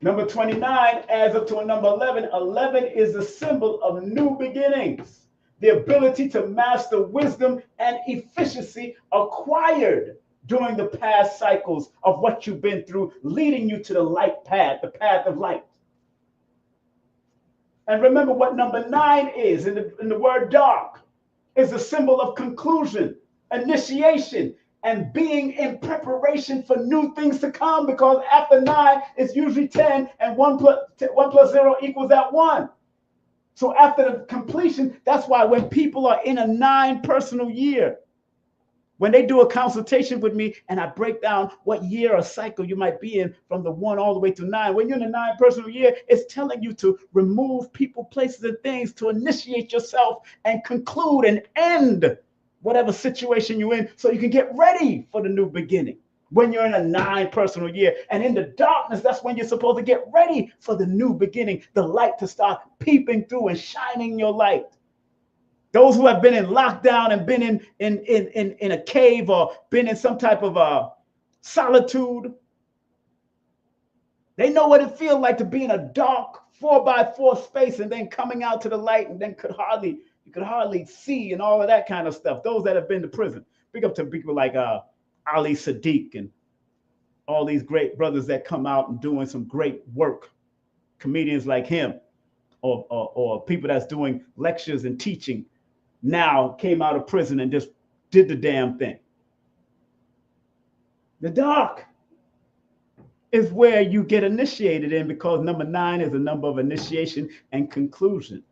Number 29 adds up to a number 11. 11 is the symbol of new beginnings, the ability to master wisdom and efficiency acquired during the past cycles of what you've been through, leading you to the light path, the path of light. And remember what number 9 is in the word dark, is a symbol of conclusion, initiation, and being in preparation for new things to come, because after 9, it's usually 10, and 1 plus 0 equals that 1. So after the completion, that's why when people are in a 9 personal year, when they do a consultation with me and I break down what year or cycle you might be in from the 1 all the way to 9, when you're in a 9 personal year, it's telling you to remove people, places, and things to initiate yourself and conclude and end whatever situation you're in, so you can get ready for the new beginning. When you're in a 9 personal year, and in the darkness, that's when you're supposed to get ready for the new beginning, the light to start peeping through and shining your light. Those who have been in lockdown and been in a cave or been in some type of solitude, They know what it feels like to be in a dark 4x4 space and then coming out to the light and then you could hardly see and all of that kind of stuff. Those that have been to prison. Big up to people like Ali Sadiq and all these great brothers that come out and doing some great work. Comedians like him or people that's doing lectures and teaching now came out of prison and just did the damn thing. The dark is where you get initiated in because number 9 is a number of initiation and conclusion.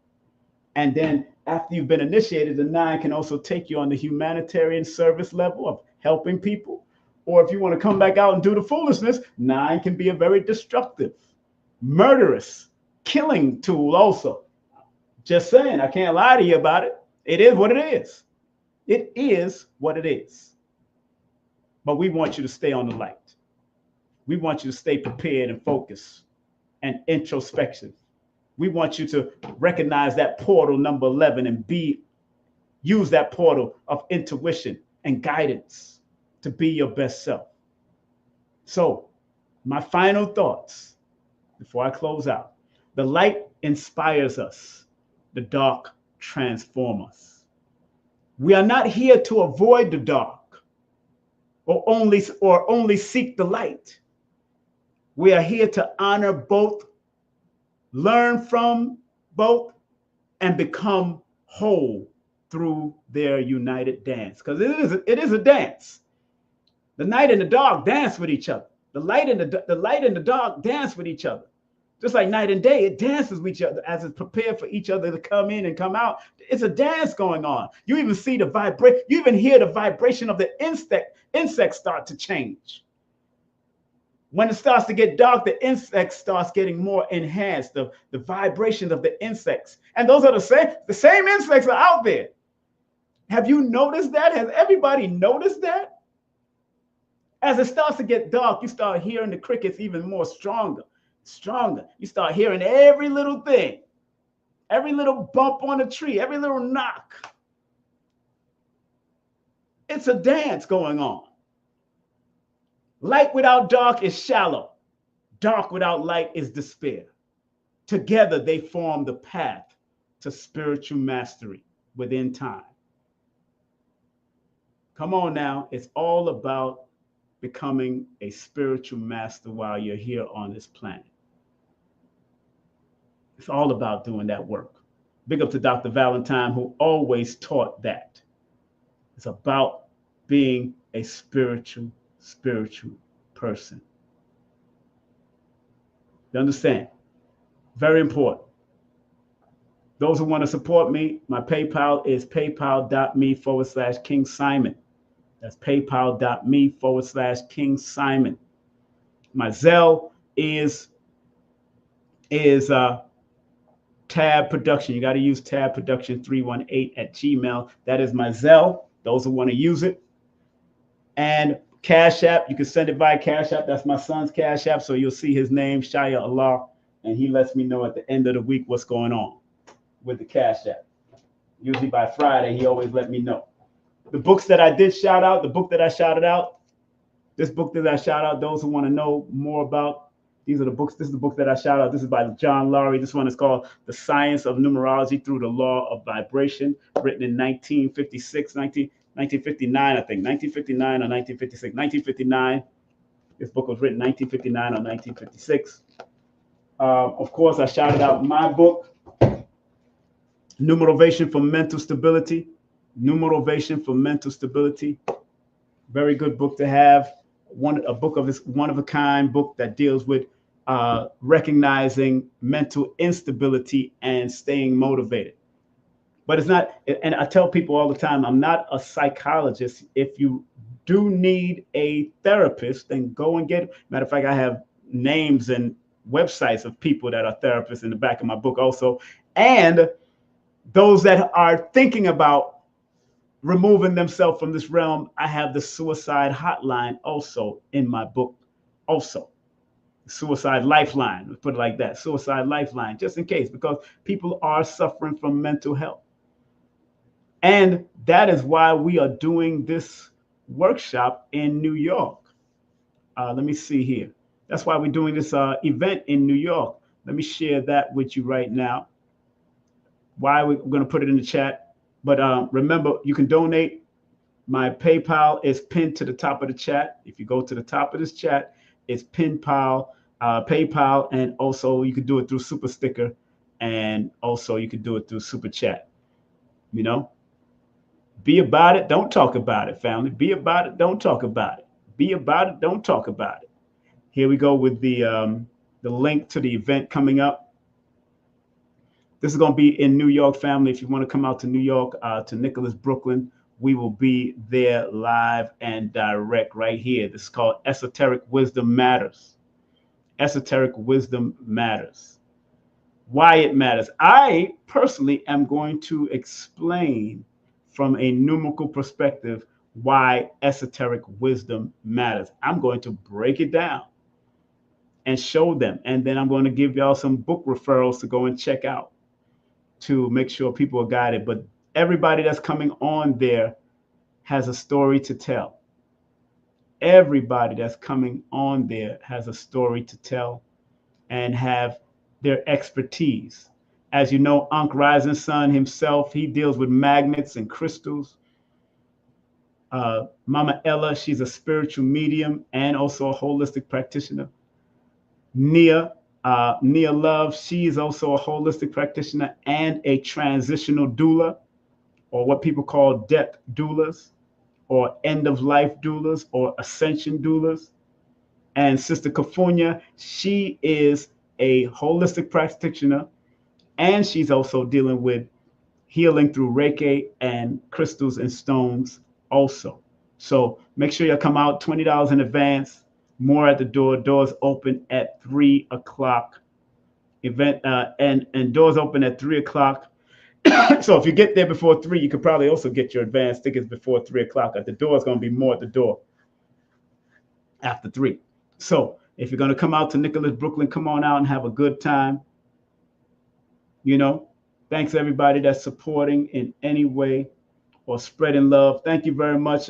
And then after you've been initiated, the 9 can also take you on the humanitarian service level of helping people. Or if you want to come back out and do the foolishness, 9 can be a very destructive, murderous, killing tool also. Just saying, I can't lie to you about it. It is what it is. It is what it is. But we want you to stay on the light. We want you to stay prepared and focused and introspective. We want you to recognize that portal number 11 and use that portal of intuition and guidance to be your best self. So, my final thoughts before I close out. The light inspires us. The dark transforms us. We are not here to avoid the dark or only seek the light. We are here to honor both, learn from both, and become whole through their united dance. Because it is a dance. The night and the dark dance with each other. The light and the dark dance with each other. Just like night and day, it dances with each other as it's prepared for each other to come in and come out. It's a dance going on. You even see the vibration. You even hear the vibration of the insects start to change. When it starts to get dark, the insect starts getting more enhanced, the vibrations of the insects. And those are the same insects are out there. Have you noticed that? Has everybody noticed that? As it starts to get dark, you start hearing the crickets even more stronger. You start hearing every little thing, every little bump on a tree, every little knock. It's a dance going on. Light without dark is shallow. Dark without light is despair. Together they form the path to spiritual mastery within time. Come on now, it's all about becoming a spiritual master while you're here on this planet. It's all about doing that work. Big up to Dr. Valentine, who always taught that. It's about being a spiritual person. You understand? Very important. Those who want to support me, my PayPal is paypal.me/King Simon. That's paypal.me/King Simon. My Zelle is Tab Production. You got to use Tab Production 318 at Gmail. That is my Zelle. Those who want to use it. And Cash App, you can send it via Cash App. That's my son's Cash App. So you'll see his name, Shaya Allah. And he lets me know at the end of the week what's going on with the Cash App. Usually by Friday, he always let me know. The books that I did shout out, the book that I shouted out, this book that I shout out, those who want to know more about, these are the books. This is the book that I shout out. This is by John Laurie. This one is called The Science of Numerology Through the Law of Vibration, written in 1959, I think. 1959 or 1956. 1959. This book was written 1959 or 1956. Of course, I shouted out my book, Numerovation for Mental Stability. Numerovation for Mental Stability. Very good book to have. A book of this one of a kind book that deals with recognizing mental instability and staying motivated. But it's not, and I tell people all the time, I'm not a psychologist. If you do need a therapist, then go and get it. Matter of fact, I have names and websites of people that are therapists in the back of my book also. And those that are thinking about removing themselves from this realm, I have the suicide hotline also in my book also. Suicide lifeline, let's put it like that. Suicide lifeline, just in case, because people are suffering from mental health. And that is why we are doing this workshop in New York. Let me see here. That's why we're doing this event in New York. Let me share that with you right now. Why we're going to put it in the chat. But remember, you can donate. My PayPal is pinned to the top of the chat. If you go to the top of this chat, it's PayPal, and also you can do it through Super Sticker, and also you can do it through Super Chat. You know, be about it, don't talk about it, family. Be about it, don't talk about it. Be about it, don't talk about it. Here we go with the link to the event coming up. This is going to be in New York, family. If you want to come out to New York, to Nicholas, Brooklyn, we will be there live and direct right here. This is called Esoteric Wisdom Matters. Esoteric Wisdom Matters. Why it matters. I personally am going to explain from a numerical perspective why esoteric wisdom matters. I'm going to break it down and show them. And then I'm going to give y'all some book referrals to go and check out to make sure people are guided. But everybody that's coming on there has a story to tell. Everybody that's coming on there has a story to tell and have their expertise. As you know, Ankh Rising Sun himself, he deals with magnets and crystals. Mama Ella, she's a spiritual medium and also a holistic practitioner. Nia Love, she is also a holistic practitioner and a transitional doula, or what people call death doulas, or end of life doulas, or ascension doulas. And Sister Kafunya, she is a holistic practitioner, and she's also dealing with healing through Reiki and crystals and stones also. So make sure you come out $20 in advance. More at the door. Doors open at 3 o'clock. Event and doors open at 3 o'clock. So if you get there before 3, you could probably also get your advance tickets before 3 o'clock. At the door, it's going to be more at the door after 3. So if you're going to come out to Nicholas, Brooklyn, come on out and have a good time. You know, thanks everybody that's supporting in any way or spreading love. Thank you very much,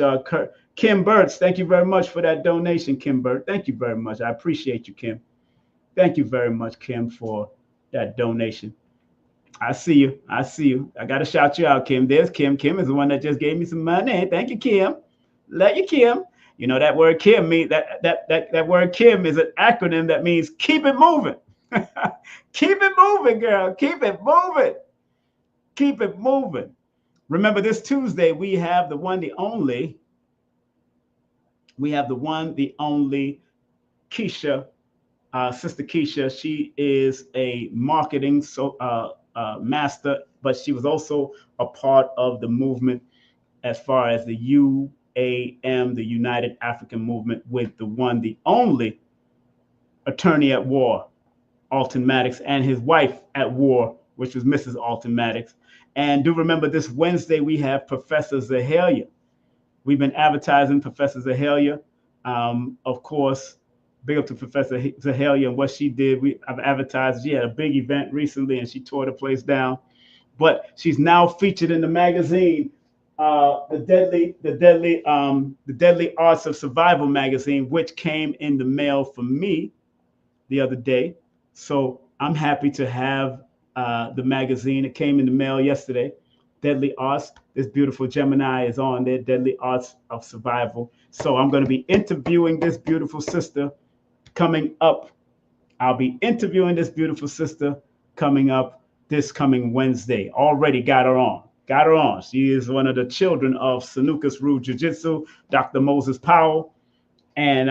Kim Burtz. Thank you very much for that donation, Kim Burt. Thank you very much. I appreciate you, Kim. Thank you very much, Kim, for that donation. I see you. I see you. I got to shout you out, Kim. There's Kim. Kim is the one that just gave me some money. Thank you, Kim. Love you, Kim. You know that word Kim means that word Kim is an acronym that means keep it moving. Keep it moving, girl. Keep it moving. Keep it moving. Remember, this Tuesday we have the one, the only. We have the one, the only Keisha, Sister Keisha. She is a marketing master, but she was also a part of the movement as far as the UAM, the United African Movement, with the one, the only attorney at war, Alton Maddox, and his wife at war, which was Mrs. Alton Maddox. And do remember, this Wednesday we have Professor Zahalia. We've been advertising Professor Zahalia. Of course, big up to Professor Zahalia and what she did. I've advertised. She had a big event recently and she tore the place down. But she's now featured in the magazine, the Deadly Arts of Survival magazine, which came in the mail for me the other day. So I'm happy to have the magazine. It came in the mail yesterday. Deadly Arts. This beautiful Gemini is on there, Deadly Arts of Survival. So I'm going to be interviewing this beautiful sister coming up. I'll be interviewing this beautiful sister coming up this coming Wednesday. Already got her on. Got her on. She is one of the children of Sanukas Rue Jiu-Jitsu, Dr. Moses Powell. And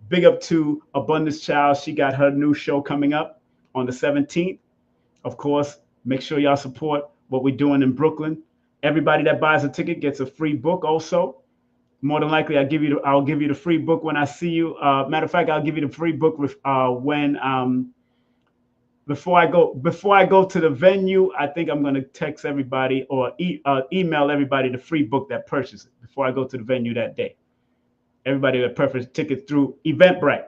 big up to Abundance Child. She got her new show coming up on the 17th. Of course, make sure y'all support what we're doing in Brooklyn. Everybody that buys a ticket gets a free book also. More than likely, I'll give you the free book when I see you. Matter of fact, I'll give you the free book before I go to the venue. I think I'm going to text everybody or email everybody the free book that purchased it before I go to the venue that day. Everybody that purchased tickets through Eventbrite.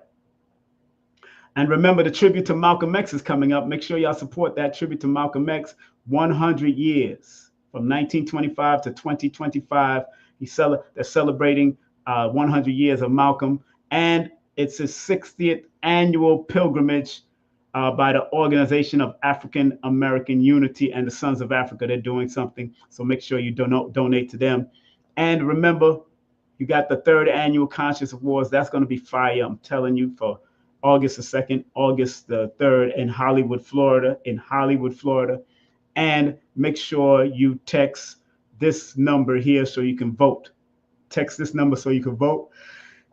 And remember, the tribute to Malcolm X is coming up. Make sure y'all support that tribute to Malcolm X. 100 years from 1925 to 2025. They're celebrating 100 years of Malcolm. And It's his 60th annual pilgrimage by the Organization of African American Unity and the Sons of Africa. They're doing something, so make sure you donate to them. And remember, you got the third annual Conscious Awards. That's going to be fire, I'm telling you, for August the 2nd, August the 3rd in Hollywood, Florida. And make sure you text this number here so you can vote. Text this number so you can vote.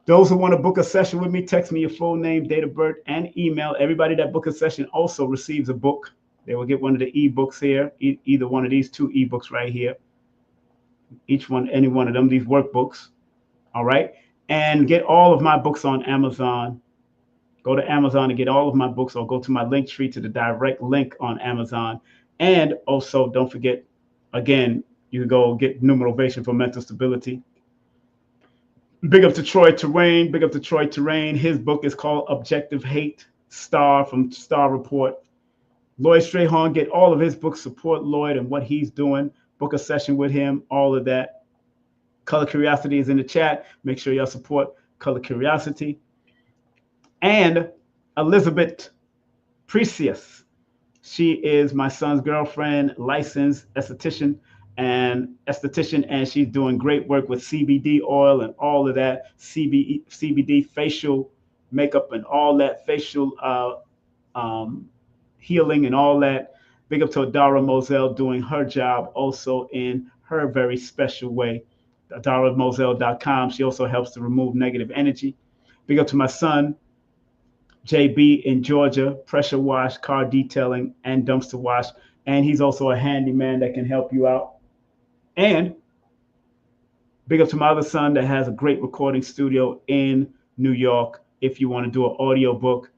Those who want to book a session with me, text me your full name, date of birth, and email. Everybody that book a session also receives a book. They will get one of the ebooks here, either one of these two ebooks right here. Each one, any one of them, these workbooks. All right. And get all of my books on Amazon. Go to Amazon and get all of my books, or go to my link tree to the direct link on Amazon. And also, don't forget, again, you can go get Numerovation for mental stability. Big up to Troy Terrain. His book is called Objective Hate, Star from Star Report. Lloyd Strayhorn, get all of his books. Support Lloyd and what he's doing. Book a session with him, all of that. Color Curiosity is in the chat. Make sure y'all support Color Curiosity. And Elizabeth Precious. She is my son's girlfriend, licensed esthetician, and she's doing great work with CBD oil and all of that, CBD facial makeup and all that, facial healing and all that. Big up to Adara Moselle doing her job also in her very special way. AdaraMoselle.com. She also helps to remove negative energy. Big up to my son, JB in Georgia, pressure wash, car detailing, and dumpster wash. And he's also a handyman that can help you out. And big up to my other son that has a great recording studio in New York. If you want to do an audio book,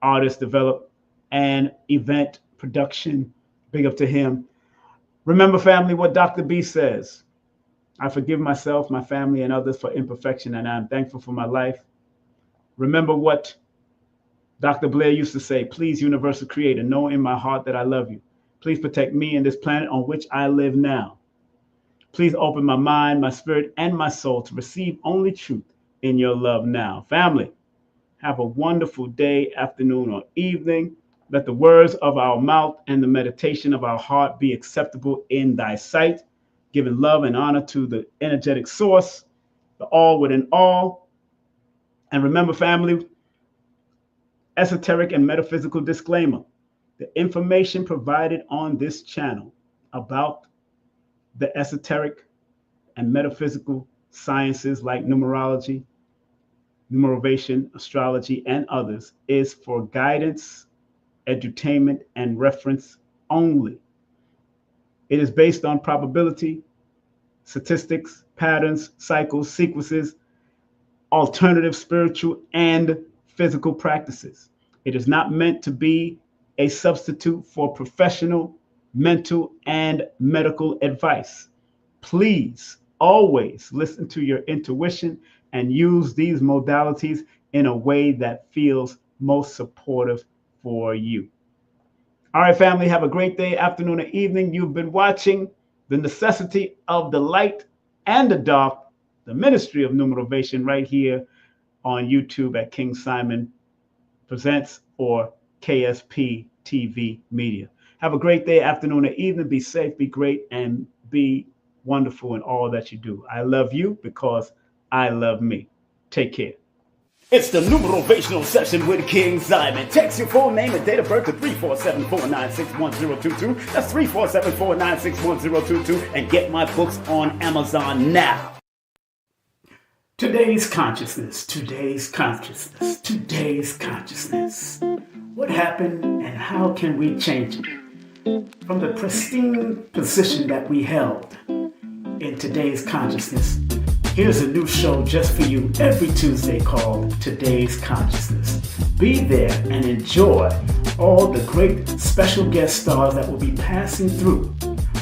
artist develop, and event production, big up to him. Remember, family, what Dr. B says. I forgive myself, my family, and others for imperfection, and I'm thankful for my life. Remember what Dr. Blair used to say, please, universal creator, know in my heart that I love you. Please protect me and this planet on which I live now. Please open my mind, my spirit, and my soul to receive only truth in your love now. Family, have a wonderful day, afternoon, or evening. Let the words of our mouth and the meditation of our heart be acceptable in thy sight, giving love and honor to the energetic source, the all within all. And remember, family, esoteric and metaphysical disclaimer. The information provided on this channel about the esoteric and metaphysical sciences like numerology, Numerovation, astrology, and others is for guidance, edutainment, and reference only. It is based on probability, statistics, patterns, cycles, sequences, alternative spiritual and physical practices. It is not meant to be a substitute for professional, mental, and medical advice. Please always listen to your intuition and use these modalities in a way that feels most supportive for you. All right, family, have a great day, afternoon, or evening. You've been watching The Necessity of the Light and the Dark, the Ministry of Numerovation, right here on YouTube at King Simon Presents or KSP TV Media. Have a great day, afternoon, or evening. Be safe, be great, and be wonderful in all that you do. I love you because I love me. Take care. It's the Numerational Session with King Simon. Text your full name and date of birth to 347-496-1022. That's 347-496-1022. And get my books on Amazon now. Today's consciousness. What happened and how can we change it? From the pristine position that we held in today's consciousness, here's a new show just for you every Tuesday called Today's Consciousness. Be there and enjoy all the great special guest stars that will be passing through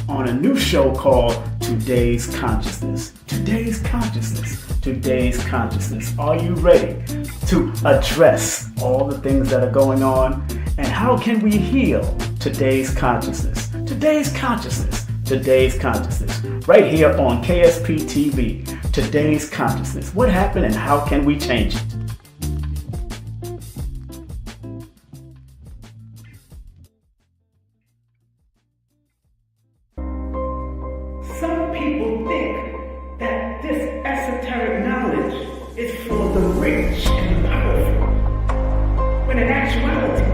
on a new show called Today's Consciousness. Today's Consciousness. Are you ready to address all the things that are going on? And how can we heal today's consciousness? Today's consciousness. Right here on KSP TV. Today's Consciousness. What happened and how can we change it? the rich and the powerful. When in actuality,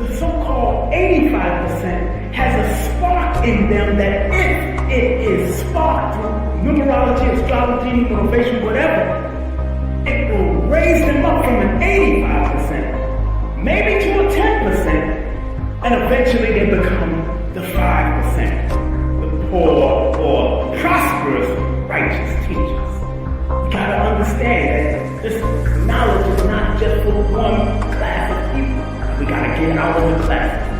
the so-called 85% has a spark in them that if it is sparked through numerology, astrology, numerovation, whatever, it will raise them up from an 85%, maybe to a 10%, and eventually they become the 5%, the poor or prosperous righteous teachers. You gotta understand that this knowledge is not just for one class of people. We gotta get out of the classes.